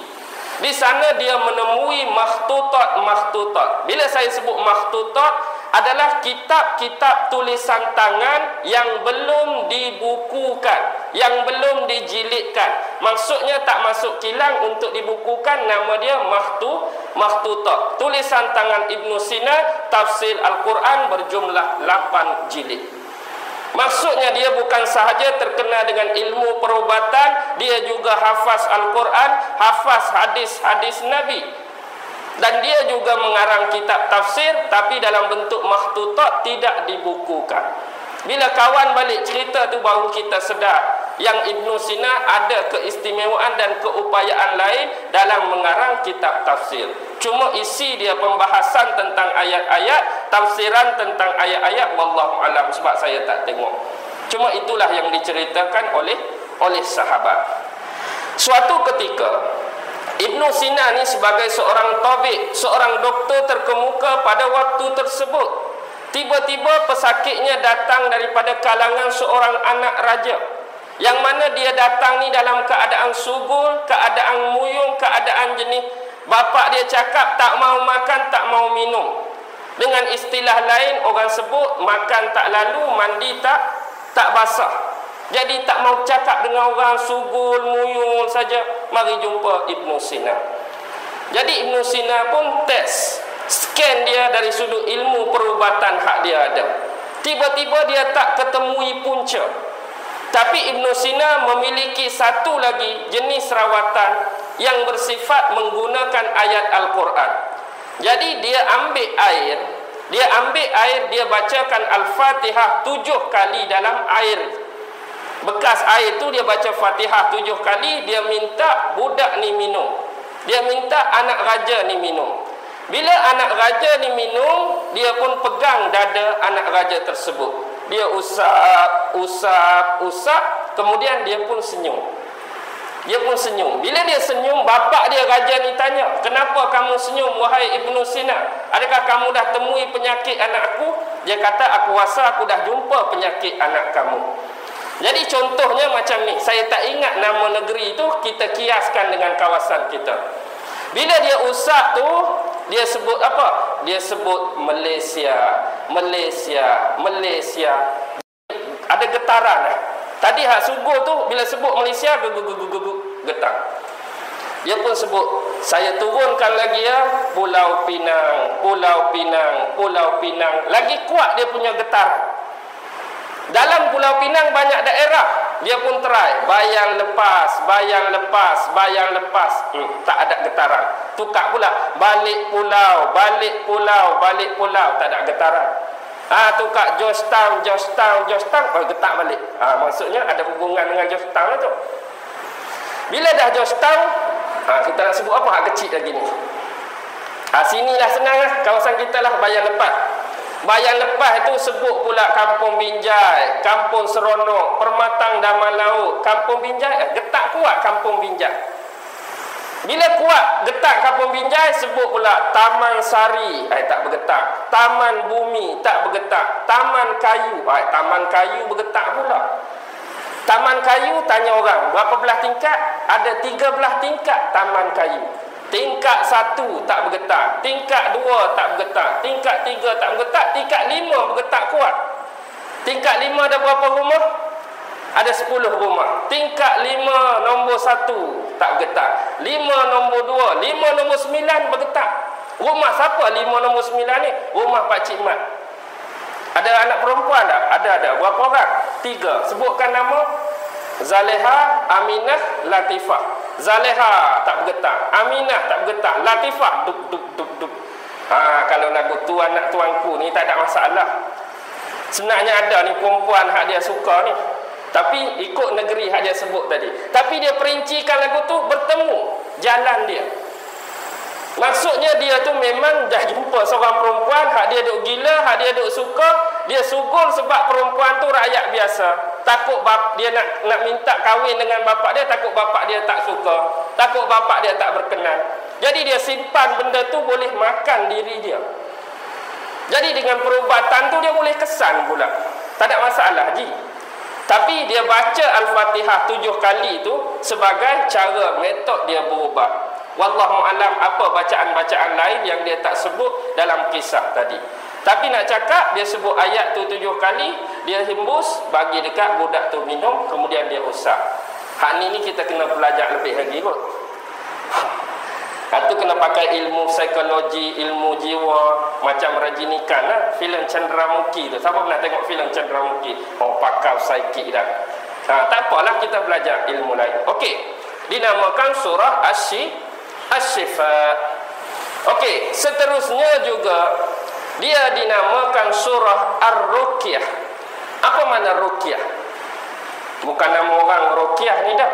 Di sana dia menemui makhtutat. Bila saya sebut makhtutat, adalah kitab-kitab tulisan tangan yang belum dibukukan, yang belum dijilidkan. Maksudnya tak masuk kilang untuk dibukukan, nama dia makhtutat. Tulisan tangan Ibnu Sina, tafsir Al-Quran berjumlah 8 jilid. Maksudnya dia bukan sahaja terkenal dengan ilmu perubatan, dia juga hafaz Al-Quran, hafaz hadis-hadis Nabi. Dan dia juga mengarang kitab tafsir, tapi dalam bentuk makhtutat, tidak dibukukan. Bila kawan balik cerita tu baru kita sedar yang Ibnu Sina ada keistimewaan dan keupayaan lain dalam mengarang kitab tafsir. Cuma isi dia pembahasan tentang ayat-ayat, tafsiran tentang ayat-ayat, wallahu alam, sebab saya tak tengok. Cuma itulah yang diceritakan oleh sahabat. Suatu ketika Ibnu Sina ni sebagai seorang tabib, seorang doktor terkemuka pada waktu tersebut, tiba-tiba pesakitnya datang daripada kalangan seorang anak raja, yang mana dia datang ni dalam keadaan subul, keadaan muyung, keadaan jenis. Bapak dia cakap tak mau makan, tak mau minum. Dengan istilah lain orang sebut makan tak lalu, mandi tak basah. Jadi tak mau cakap dengan orang, subul, muyung saja. Mari jumpa Ibnu Sina. Jadi Ibnu Sina pun scan dia dari sudut ilmu perubatan hak dia ada. Tiba-tiba dia tak ketemui punca. Tapi Ibnu Sina memiliki satu lagi jenis rawatan yang bersifat menggunakan ayat Al-Quran. Jadi dia ambil air, dia bacakan Al-Fatihah 7 kali dalam air. Bekas air tu dia baca Fatihah 7 kali, dia minta budak ni minum. Dia minta anak raja ni minum. Bila anak raja ni minum, dia pun pegang dada anak raja tersebut. Dia usap, kemudian dia pun senyum. Bila dia senyum, bapak dia raja ni tanya, "Kenapa kamu senyum wahai Ibnu Sina? Adakah kamu dah temui penyakit anak aku?" Dia kata, "Aku rasa aku dah jumpa penyakit anak kamu." Jadi contohnya macam ni, saya tak ingat nama negeri itu, kita kiaskan dengan kawasan kita. Bila dia usap tu, dia sebut apa? Dia sebut Malaysia. Ada getaran. Tadi hak subuh tu bila sebut Malaysia getar. Dia pun sebut, "Saya turunkan lagi ya, Pulau Pinang. Lagi kuat dia punya getar. Dalam Pulau Pinang banyak daerah. Dia pun try, bayang lepas. Tak ada getaran. Tukar pula, balik pulau, tak ada getaran. Tukar Georgetown, getak balik. Maksudnya ada hubungan dengan Georgetown lah tu. Bila dah Georgetown, kita nak sebut apa hak kecil lagi ni? Sinilah senang lah. Kawasan kita lah Bayan Lepas. Bayan Lepas itu sebut pula Kampung Binjai, Kampung Seronok, Permatang Daman Laut. Kampung Binjai, getak kuat Kampung Binjai. Bila kuat getak Kampung Binjai, sebut pula Taman Sari, tak bergetak. Taman Bumi, tak bergetak. Taman Kayu, Taman Kayu bergetak pula. Taman Kayu, tanya orang, berapa belah tingkat? Ada 13 tingkat Taman Kayu. Tingkat 1 tak bergetak, tingkat 2 tak bergetak, tingkat 3 tak bergetak, tingkat 5 bergetak kuat. Tingkat 5 ada berapa rumah? Ada 10 rumah. Tingkat 5 nombor 1 tak bergetak. 5 nombor 2, 5 nombor 9 bergetak. Rumah siapa 5 nombor 9 ni? Rumah Pak Cik Mat. Ada anak perempuan tak? Ada. Berapa orang? 3. Sebutkan nama. Zaleha, Aminah, Latifah. Zaleha tak bergetak, Aminah tak bergetak, Latifah duk. Kalau lagu tu anak tuanku ni tak ada masalah. Sebenarnya ada ni perempuan hak dia suka ni, tapi ikut negeri hak dia sebut tadi. Tapi dia perincikan lagu tu bertemu jalan dia. Maksudnya dia tu memang dah jumpa seorang perempuan hak dia duk gila, hak dia duk suka. Dia sugul sebab perempuan tu rakyat biasa. Takut dia nak minta kahwin dengan bapak dia, takut bapak dia tak suka, takut bapak dia tak berkenan. Jadi dia simpan benda tu boleh makan diri dia. Jadi dengan perubatan tu dia boleh kesan pula. Tak ada masalah ji. Tapi dia baca Al-Fatihah 7 kali tu sebagai cara metod dia berubat. Wallahu alam apa bacaan-bacaan lain yang dia tak sebut dalam kisah tadi. Tapi nak cakap dia sebut ayat tu 7 kali, dia hembus bagi dekat budak tu minum, kemudian dia usap. Hak ni kita kena belajar lebih lagi kot. Itu kena pakai ilmu psikologi, ilmu jiwa, macam Rajinikan lah, filem Chandramukhi tu. Siapa pernah tengok filem Chandramukhi? Pakar psikik dah. Tak apalah, kita belajar ilmu lain. Okey, dinamakan surah Asy-Syifa. Okey, seterusnya juga dia dinamakan surah Ar-Ruqyah. Apa makna Ruqyah? Bukan nama orang Ruqyah ni dah.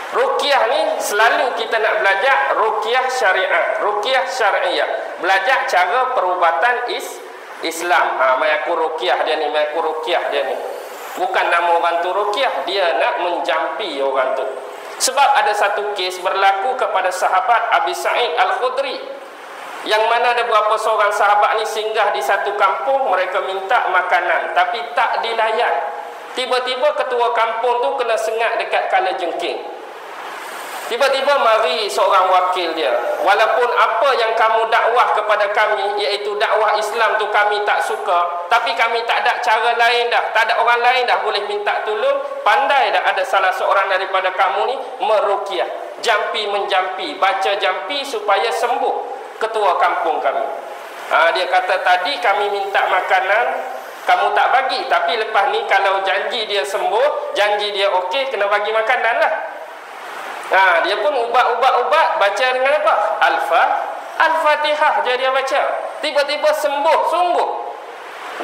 Ruqyah ni selalu kita nak belajar Ruqyah syariah, Ruqyah syariah. Belajar cara perubatan Islam. Mai aku Ruqyah dia ni, mai aku Ruqyah dia ni. Bukan nama orang tu Ruqyah, dia nak menjampi orang tu. Sebab ada satu kes berlaku kepada sahabat Abi Sa'id Al-Khudri, yang mana ada beberapa seorang sahabat ni singgah di satu kampung, mereka minta makanan tapi tak dilayan. Tiba-tiba ketua kampung tu kena sengat dekat kalajengking. Tiba-tiba mari seorang wakil dia. Walaupun apa yang kamu dakwah kepada kami, iaitu dakwah Islam tu kami tak suka, tapi kami tak ada cara lain dah, tak ada orang lain dah boleh minta tolong. Pandai dah ada salah seorang daripada kamu ni meruqyah, menjampi, baca jampi supaya sembuh ketua kampung kami. Dia kata tadi kami minta makanan, kamu tak bagi, tapi lepas ni kalau janji dia sembuh, janji dia okey, kena bagi makanan lah. Dia pun ubat, baca dengan apa? Al-Fatihah je dia baca. Tiba-tiba sembuh sungguh.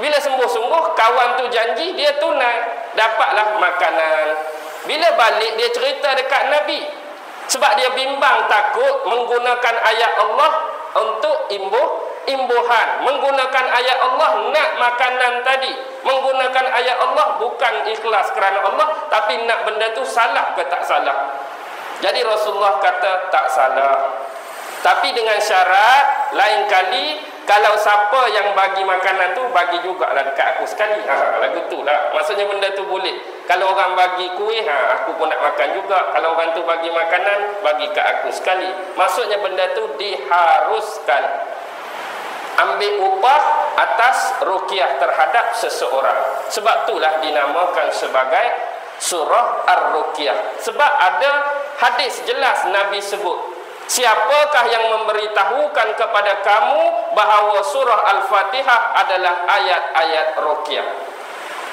Bila sembuh-sungguh, kawan tu janji, dia tunai, dapatlah makanan. Bila balik dia cerita dekat Nabi, sebab dia bimbang takut menggunakan ayat Allah untuk imbuhan, menggunakan ayat Allah nak makanan tadi, menggunakan ayat Allah bukan ikhlas kerana Allah, tapi nak benda tu salah ke tak salah. Jadi Rasulullah kata tak salah, tapi dengan syarat lain kali kalau siapa yang bagi makanan tu, bagi jugalah dekat aku sekali. Lagu tu lah, maksudnya benda tu boleh. Kalau orang bagi kuih, aku pun nak makan juga. Kalau orang tu bagi makanan, bagi kat aku sekali. Maksudnya benda tu diharuskan. Ambil upah atas ruqyah terhadap seseorang. Sebab itulah dinamakan sebagai surah Ar-Ruqyah. Sebab ada hadis jelas Nabi sebut, siapakah yang memberitahukan kepada kamu bahawa surah Al-Fatihah adalah ayat-ayat ruqyah?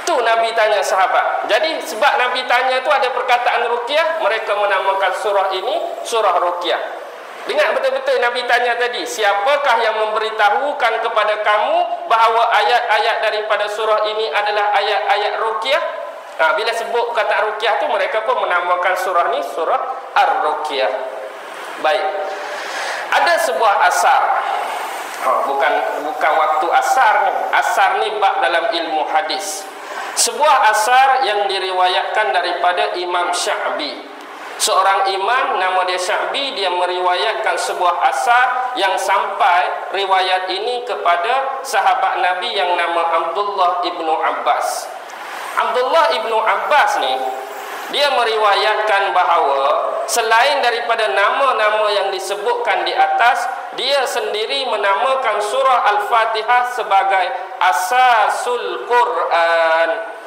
Tu Nabi tanya sahabat. Jadi sebab Nabi tanya tu ada perkataan ruqyah, mereka menamakan surah ini surah ruqyah. Dengar betul-betul Nabi tanya tadi, siapakah yang memberitahukan kepada kamu bahawa ayat-ayat daripada surah ini adalah ayat-ayat ruqyah? Bila sebut kata ruqyah tu, mereka pun menamakan surah ni surah Ar-Ruqyah. Baik. Ada sebuah asar Bukan waktu asar ni. Asar ni bab dalam ilmu hadis. Sebuah asar yang diriwayatkan daripada Imam Sya'bi. Seorang imam nama dia Sya'bi, dia meriwayatkan sebuah asar yang sampai riwayat ini kepada sahabat Nabi yang nama Abdullah ibnu Abbas. Abdullah ibnu Abbas ni, dia meriwayatkan bahawa selain daripada nama-nama yang disebutkan di atas, dia sendiri menamakan surah Al-Fatihah sebagai Asasul Quran.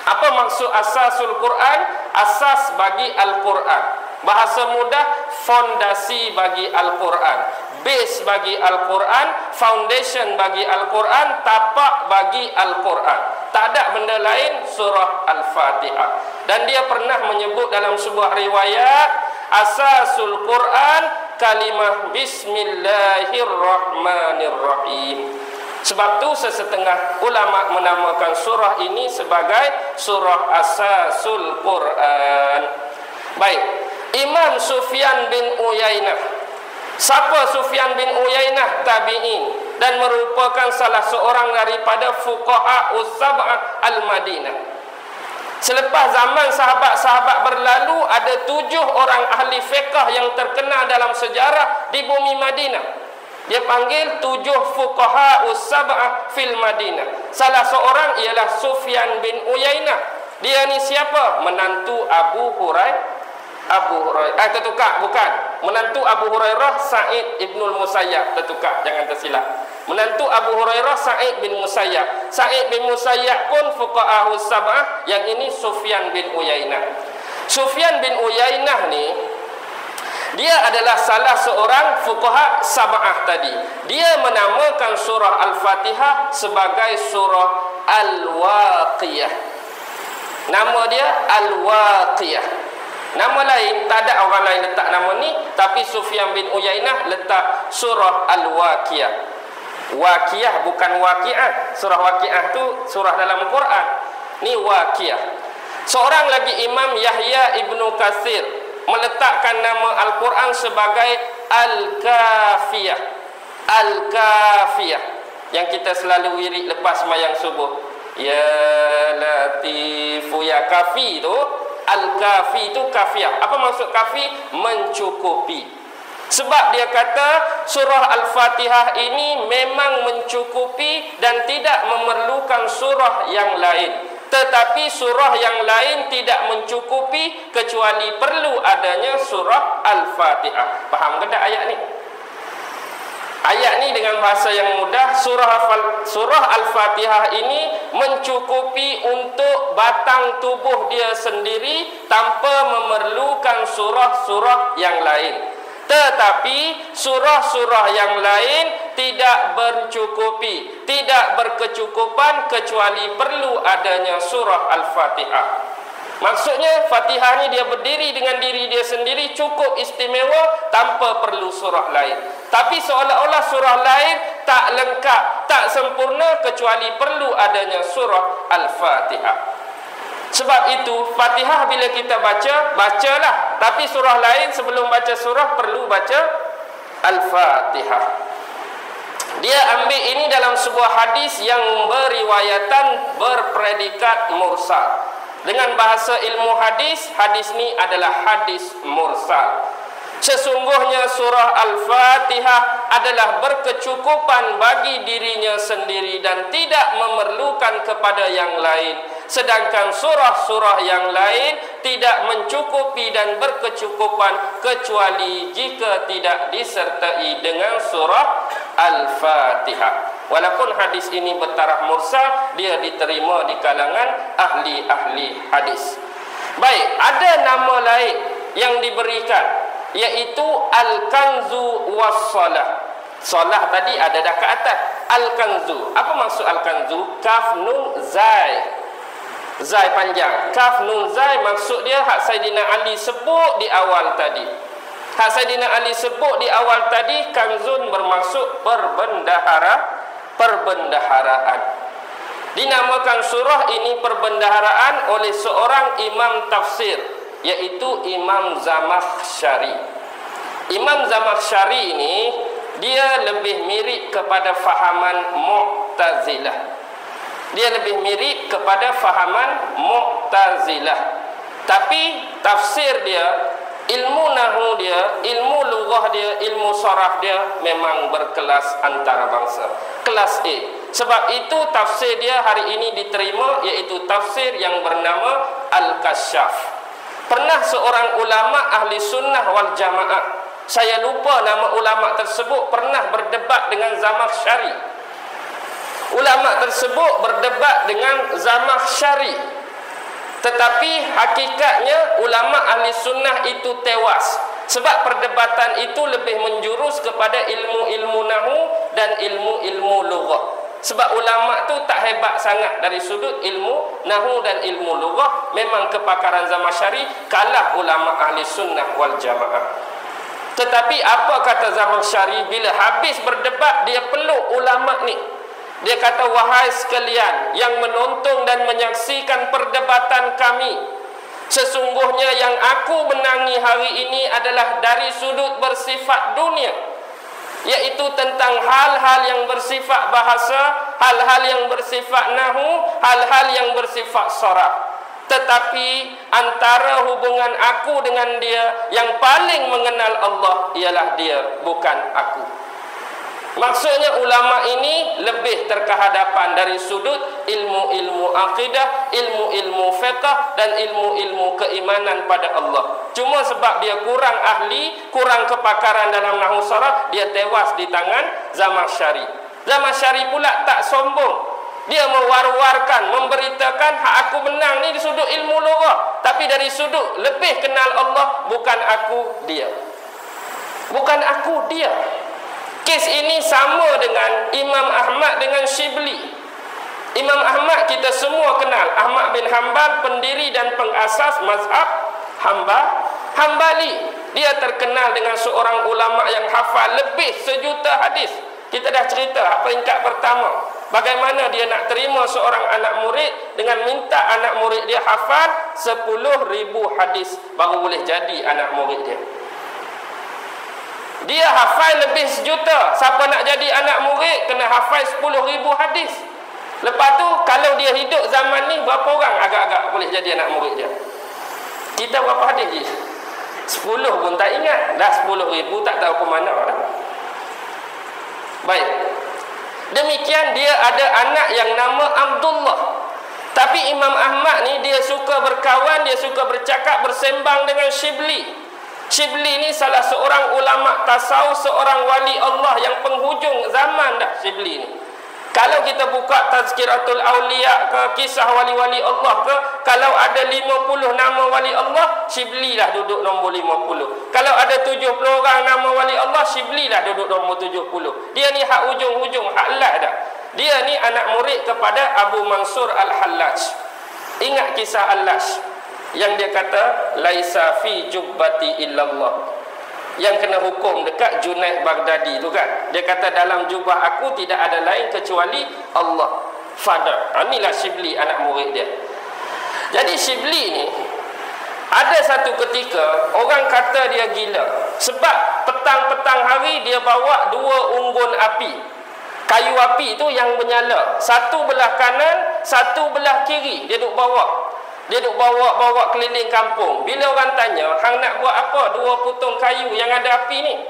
Apa maksud Asasul Quran? Asas bagi Al-Quran. Bahasa mudah, fondasi bagi Al-Quran, base bagi Al-Quran, foundation bagi Al-Quran, tapak bagi Al-Quran. Tak ada benda lain surah Al-Fatihah. Dan dia pernah menyebut dalam sebuah riwayat, Asasul Quran kalimah Bismillahirrahmanirrahim. Sebab tu sesetengah ulama menamakan surah ini sebagai surah Asasul Quran. Baik, Imam Sufyan bin Uyainah. Siapa Sufyan bin Uyainah? Tabi'in, dan merupakan salah seorang daripada fuqaha us-sab'ah al-Madinah. Selepas zaman sahabat-sahabat berlalu, ada 7 orang ahli fiqh yang terkenal dalam sejarah di bumi Madinah. Dia panggil 7 fuqaha us-sab'ah fil Madinah. Salah seorang ialah Sufyan bin Uyainah. Dia ni siapa? Menantu Abu Hurairah. Tertukar, bukan. Menantu Abu Hurairah Sa'id ibnul Musayyab. Tertukar, jangan tersilap. Menantu Abu Hurairah Sa'id bin Musayyab. Sa'id bin Musayyab pun fuqaha us-sab'ah. Yang ini Sufyan bin Uyainah. Sufyan bin Uyainah ni, dia adalah salah seorang fuqaha sab'ah tadi. Dia menamakan surah Al-Fatihah sebagai surah Al-Waqiyah. Nama dia Al-Waqiyah. Nama lain, tak ada orang lain letak nama ni, tapi Sufyan bin Uyainah letak surah Al-Waqiyah. Waqiyah bukan waqiah. Surah Waqiah tu surah dalam Quran. Ni Waqiyah. Seorang lagi Imam Yahya ibnu Katsir meletakkan nama Al-Quran sebagai Al-Kafiyah. Al-Kafiyah, yang kita selalu wirid lepas sembahyang subuh. Ya Latifu ya Kafi tu. Al-Kafi tu kafiyah. Apa maksud kafi? Mencukupi. Sebab dia kata surah Al-Fatihah ini memang mencukupi dan tidak memerlukan surah yang lain. Tetapi surah yang lain tidak mencukupi kecuali perlu adanya surah Al-Fatihah. Faham ke tak ayat ni? Ayat ni dengan bahasa yang mudah, surah Al-Fatihah ini mencukupi untuk batang tubuh dia sendiri tanpa memerlukan surah-surah yang lain. Tetapi surah-surah yang lain tidak mencukupi, tidak berkecukupan kecuali perlu adanya surah Al-Fatihah. Maksudnya Fatihah ni dia berdiri dengan diri dia sendiri, cukup istimewa tanpa perlu surah lain. Tapi seolah-olah surah lain tak lengkap, tak sempurna kecuali perlu adanya surah Al-Fatihah. Sebab itu Fatihah bila kita bacalah. Tapi surah lain sebelum baca surah perlu baca Al-Fatihah. Dia ambil ini dalam sebuah hadis yang beriwayatan berpredikat mursal. Dengan bahasa ilmu hadis, hadis ni adalah hadis mursal. Sesungguhnya surah Al-Fatihah adalah berkecukupan bagi dirinya sendiri dan tidak memerlukan kepada yang lain. Sedangkan surah-surah yang lain tidak mencukupi dan berkecukupan kecuali jika tidak disertai dengan surah Al-Fatihah. Walaupun hadis ini bertaraf mursal, dia diterima di kalangan ahli-ahli hadis. Baik, ada nama lain yang diberikan, iaitu Al-Kanzu was-Salah. Salah tadi ada dah ke atas. Al-Kanzu. Apa maksud Al-Kanzu? Kaf nun zai. Zai panjang. Kaf nun zai maksud dia hak Saidina Ali sebut di awal tadi. Hak Saidina Ali sebut di awal tadi, kanzun bermaksud perbendaharaan. Dinamakan surah ini perbendaharaan oleh seorang imam tafsir, iaitu Imam Zamakhsyari. Imam Zamakhsyari ini dia lebih mirip kepada fahaman Mu'tazilah. Dia lebih mirip kepada fahaman Mu'tazilah. Tapi tafsir dia, ilmu nahwu dia, ilmu lughah dia, ilmu saraf dia memang berkelas antarabangsa, kelas A. Sebab itu tafsir dia hari ini diterima, iaitu tafsir yang bernama Al-Kasyaf. Pernah seorang ulama ahli sunnah wal jamaah, saya lupa nama ulama tersebut, pernah berdebat dengan Zamakhsyari. Ulama tersebut berdebat dengan Zamakhsyari, tetapi hakikatnya ulama ahli sunnah itu tewas. Sebab perdebatan itu lebih menjurus kepada ilmu-ilmu nahwu dan ilmu-ilmu lughah. Sebab ulama tu tak hebat sangat dari sudut ilmu nahwu dan ilmu lughah. Memang kepakaran Zamakhsyari kalah ulama ahli sunnah wal jamaah. Tetapi apa kata Zamakhsyari bila habis berdebat, dia peluk ulama ni. Dia kata, wahai sekalian yang menonton dan menyaksikan perdebatan kami, sesungguhnya yang aku menangi hari ini adalah dari sudut bersifat dunia, iaitu tentang hal-hal yang bersifat bahasa, hal-hal yang bersifat nahwu, hal-hal yang bersifat saraf. Tetapi antara hubungan aku dengan dia, yang paling mengenal Allah ialah dia, bukan aku. Maksudnya ulama ini lebih terkehadapan dari sudut ilmu-ilmu akidah, ilmu-ilmu fiqh dan ilmu-ilmu keimanan pada Allah. Cuma sebab dia kurang ahli, kurang kepakaran dalam nahwu saraf, dia tewas di tangan Zamakhsyari. Zamakhsyari pula tak sombong. Dia mewar-warkan, memberitakan hak aku menang ni di sudut ilmu lughah, tapi dari sudut lebih kenal Allah, bukan aku dia. Bukan aku dia. Kes ini sama dengan Imam Ahmad dengan Shibli. Imam Ahmad kita semua kenal, Ahmad bin Hanbal, pendiri dan pengasas mazhab Hambali. Dia terkenal dengan seorang ulama yang hafal lebih 1 juta hadis. Kita dah cerita peringkat pertama, bagaimana dia nak terima seorang anak murid dengan minta anak murid dia hafal 10,000 hadis baru boleh jadi anak murid dia. Dia hafal lebih 1 juta. Siapa nak jadi anak murid kena hafal 10,000 hadis. Lepas tu kalau dia hidup zaman ni, berapa orang agak-agak boleh jadi anak murid dia? Kita berapa hadis je? 10 pun tak ingat. Dah 10,000 tak tahu ke mana dah. Baik. Demikian dia ada anak yang nama Abdullah. Tapi Imam Ahmad ni dia suka berkawan, dia suka bercakap, bersembang dengan Shibli. Shibli ni salah seorang ulama tasawuf, seorang wali Allah yang penghujung zaman dah Shibli ni. Kalau kita buka Tazkiratul Auliya ke, kisah wali-wali Allah ke, kalau ada 50 nama wali Allah, Shibli lah duduk nombor 50. Kalau ada 70 orang nama wali Allah, Shibli lah duduk nombor 70. Dia ni hak ujung-ujung, hak lah dah. Dia ni anak murid kepada Abu Mansur Al-Hallaj. Ingat kisah Al-Lash yang dia kata, laisa fi jubbati illallah, yang kena hukum dekat Junaid Baghdadi tu kan. Dia kata dalam jubah aku tidak ada lain kecuali Allah. Fada. Inilah Shibli, anak murid dia. Jadi Shibli ni ada satu ketika orang kata dia gila. Sebab petang-petang hari dia bawa 2 unggun api. Kayu api tu yang menyala. Satu belah kanan, satu belah kiri. Dia duk bawa. Dia duk bawa keliling kampung. Bila orang tanya, hang nak buat apa 2 potong kayu yang ada api ni?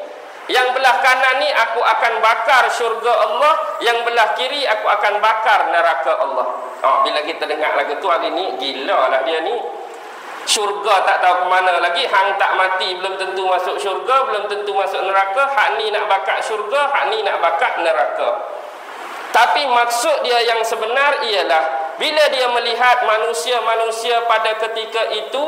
Yang belah kanan ni aku akan bakar syurga Allah, yang belah kiri aku akan bakar neraka Allah. Bila kita dengar lagu tu hari ni, gila lah dia ni. Syurga tak tahu ke mana lagi. Hang tak mati belum tentu masuk syurga, belum tentu masuk neraka. Hak ni nak bakar syurga, hak ni nak bakar neraka. Tapi maksud dia yang sebenar ialah bila dia melihat manusia-manusia pada ketika itu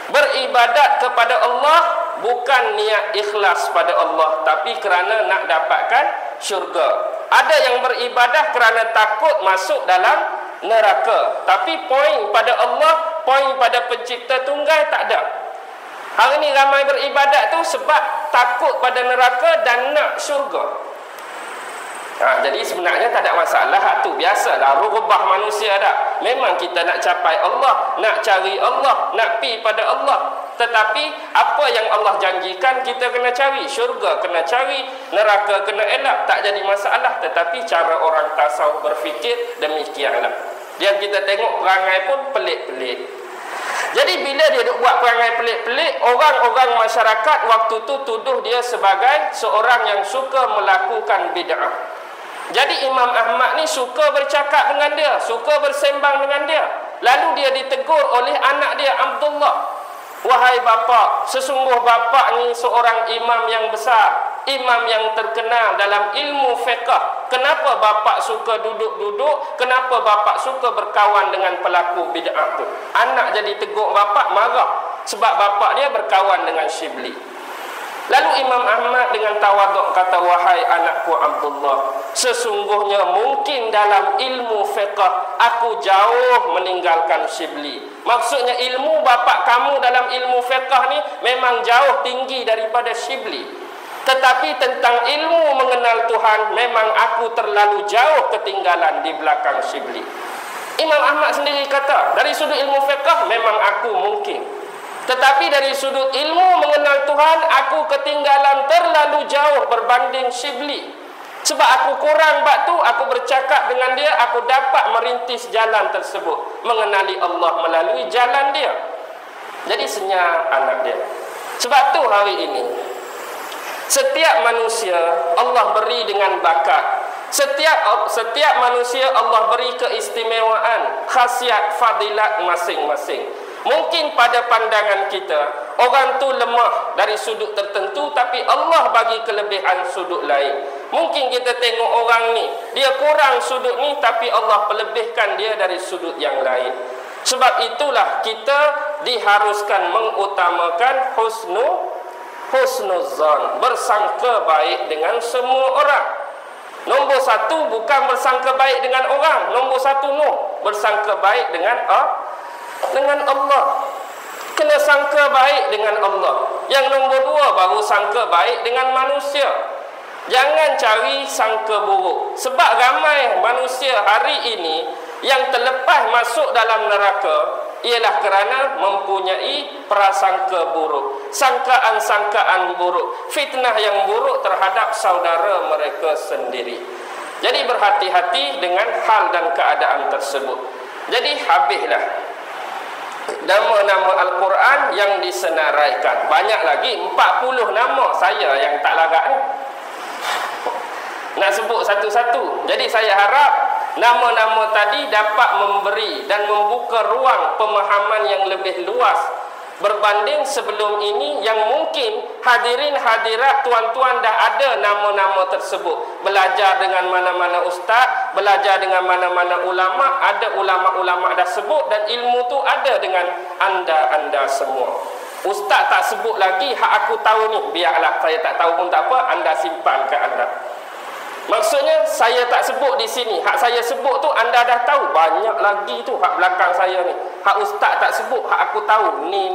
beribadat kepada Allah bukan niat ikhlas pada Allah, tapi kerana nak dapatkan syurga. Ada yang beribadah kerana takut masuk dalam neraka, tapi poin pada Allah, poin pada pencipta tunggal tak ada. Hari ni ramai beribadat tu sebab takut pada neraka dan nak syurga. Jadi sebenarnya tak ada masalah. Hak tu biasalah, rubah manusia dah. Memang kita nak capai Allah, nak cari Allah, nak pi pada Allah. Tetapi apa yang Allah janjikan kita kena cari. Syurga kena cari, neraka kena elak, tak jadi masalah. Tetapi cara orang tasawuf berfikir demikianlah. Yang kita tengok perangai pun pelik-pelik. Jadi bila dia buat perangai pelik-pelik, orang-orang masyarakat waktu tu tuduh dia sebagai seorang yang suka melakukan bid'ah. Jadi Imam Ahmad ni suka bercakap dengan dia, suka bersembang dengan dia. Lalu dia ditegur oleh anak dia Abdullah. Wahai bapa, sesungguh bapa ni seorang imam yang besar, imam yang terkenal dalam ilmu fiqh. Kenapa bapa suka duduk-duduk? Kenapa bapa suka berkawan dengan pelaku bid'ah tu? Anak jadi tegur bapa, marah sebab bapa dia berkawan dengan Syibli. Lalu Imam Ahmad dengan tawaduk kata, wahai anakku Abdullah, sesungguhnya mungkin dalam ilmu fiqh aku jauh meninggalkan Syibli. Maksudnya ilmu bapa kamu dalam ilmu fiqh ni memang jauh tinggi daripada Syibli. Tetapi tentang ilmu mengenal Tuhan, memang aku terlalu jauh ketinggalan di belakang Syibli. Imam Ahmad sendiri kata, dari sudut ilmu fiqh memang aku mungkin. Tetapi dari sudut ilmu mengenal Tuhan, aku ketinggalan terlalu jauh berbanding Syibli. Sebab aku kurang bab tu, aku bercakap dengan dia, aku dapat merintis jalan tersebut, mengenali Allah melalui jalan dia. Jadi senyap anak dia. Sebab tu hari ini setiap manusia Allah beri dengan bakat. Setiap manusia Allah beri keistimewaan, khasiat, fadilat masing-masing. Mungkin pada pandangan kita orang tu lemah dari sudut tertentu, tapi Allah bagi kelebihan sudut lain. Mungkin kita tengok orang ni, dia kurang sudut ni, tapi Allah pelebihkan dia dari sudut yang lain. Sebab itulah kita diharuskan mengutamakan husnuzan, bersangka baik dengan semua orang. Nombor satu bukan bersangka baik dengan orang. Nombor satu bersangka baik dengan Allah. Kena sangka baik dengan Allah. Yang nombor dua baru sangka baik dengan manusia. Jangan cari sangka buruk. Sebab ramai manusia hari ini yang terlepas masuk dalam neraka ialah kerana mempunyai prasangka buruk, sangkaan-sangkaan buruk, fitnah yang buruk terhadap saudara mereka sendiri. Jadi berhati-hati dengan hal dan keadaan tersebut. Jadi habislah nama-nama Al-Quran yang disenaraikan. Banyak lagi, 40 nama saya yang tak larat ni. Nak sebut satu-satu. Jadi saya harap nama-nama tadi dapat memberi dan membuka ruang pemahaman yang lebih luas berbanding sebelum ini yang mungkin hadirin hadirat tuan-tuan dah ada nama-nama tersebut. Belajar dengan mana-mana ustaz, belajar dengan mana-mana ulama, ada ulama-ulama dah sebut dan ilmu tu ada dengan anda semua. Ustaz tak sebut lagi, hak aku tahu ni, biarlah saya tak tahu pun tak apa, anda simpan ke anda. Maksudnya saya tak sebut di sini, hak saya sebut tu anda dah tahu. Banyak lagi tu hak belakang saya ni, hak ustaz tak sebut, hak aku tahu. Ni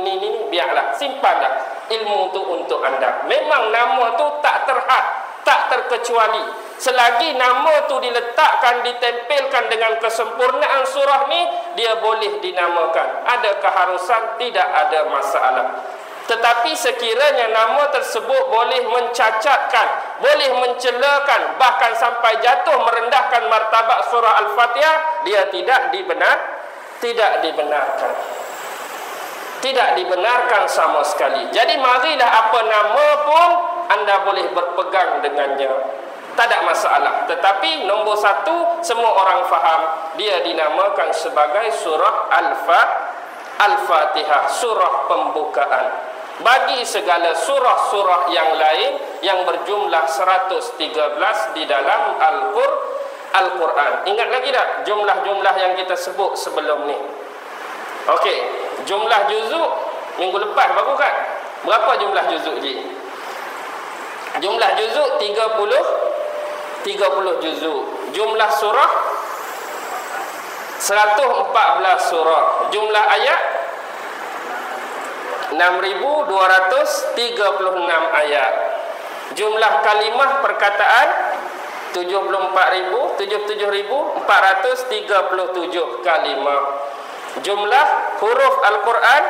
biarlah, simpanlah ilmu tu untuk anda. Memang nama tu tak terhad, tak terkecuali. Selagi nama tu diletakkan, ditempelkan dengan kesempurnaan surah ni, dia boleh dinamakan. Ada keharusan, tidak ada masalah. Tetapi sekiranya nama tersebut boleh mencacatkan, boleh mencelakan, bahkan sampai jatuh merendahkan martabat surah Al-Fatihah, dia tidak dibenarkan. Tidak dibenarkan sama sekali. Jadi marilah apa nama pun anda boleh berpegang dengannya, tak ada masalah. Tetapi nombor satu, semua orang faham, dia dinamakan sebagai surah Al-Fatihah, surah pembukaan. Bagi segala surah-surah yang lain yang berjumlah 113 di dalam Al-Quran. Ingat lagi tak jumlah-jumlah yang kita sebut sebelum ni? Okey, jumlah juzuk minggu lepas baru kan? Berapa jumlah juzuk je? Jumlah juzuk 30 juzuk. Jumlah surah 114 surah. Jumlah ayat 6,236 ayat. Jumlah kalimah perkataan 77,437 kalimah. Jumlah huruf Al-Quran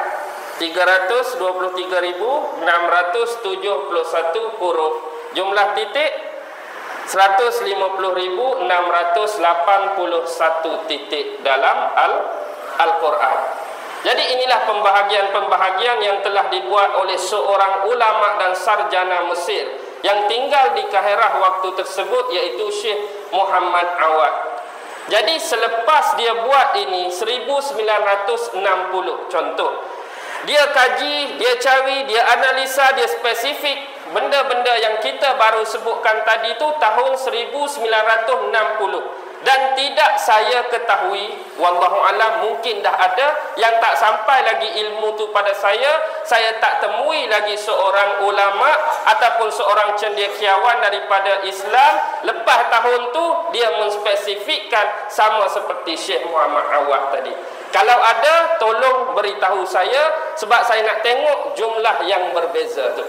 323.671 huruf. Jumlah titik 150.681 titik dalam Al-Quran. Jadi inilah pembahagian-pembahagian yang telah dibuat oleh seorang ulama dan sarjana Mesir yang tinggal di Kaherah waktu tersebut, iaitu Syekh Muhammad Awad. Jadi selepas dia buat ini 1960 contoh, dia kaji, dia cari, dia analisa, dia spesifik benda-benda yang kita baru sebutkan tadi tu tahun 1960. Dan tidak saya ketahui, wallahu alam, mungkin dah ada yang tak sampai lagi ilmu tu pada saya tak temui lagi seorang ulama ataupun seorang cendekiawan daripada Islam lepas tahun tu dia menspesifikkan sama seperti Syekh Muhammad Awad tadi. Kalau ada, tolong beritahu saya, sebab saya nak tengok jumlah yang berbeza tu.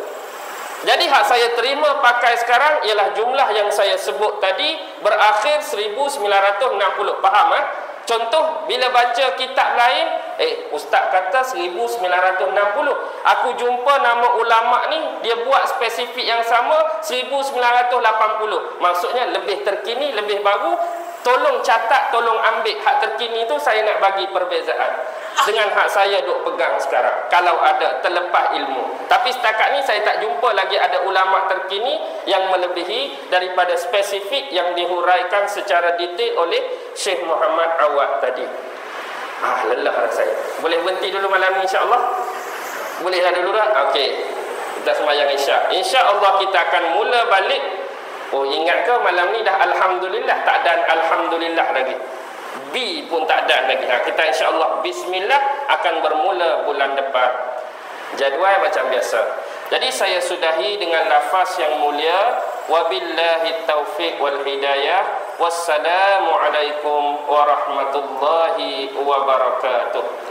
Jadi hak saya terima pakai sekarang ialah jumlah yang saya sebut tadi berakhir 1960. Faham? Contoh, bila baca kitab lain, ustaz kata 1960. Aku jumpa nama ulama ni, dia buat spesifik yang sama 1980. Maksudnya lebih terkini, lebih baru. Tolong catat, tolong ambil hak terkini tu, saya nak bagi perbezaan dengan hak saya duk pegang sekarang, kalau ada terlepas ilmu. Tapi setakat ni saya tak jumpa lagi ada ulama terkini yang melebihi daripada spesifik yang dihuraikan secara detail oleh Syekh Muhammad Awad tadi. Lelah saya. Boleh berhenti dulu malam ni insya-Allah? Boleh dah dulu dah? Okey. Kita sembahyang Isyak. Insya-Allah kita akan mula balik. Ingat ke malam ni dah alhamdulillah, tak ada alhamdulillah lagi. B pun tak ada lagi. Kita insya-Allah bismillah akan bermula bulan depan. Jadual macam biasa. Jadi saya sudahi dengan lafaz yang mulia, wabillahi taufiq wal hidayah. Wassalamualaikum warahmatullahi wabarakatuh.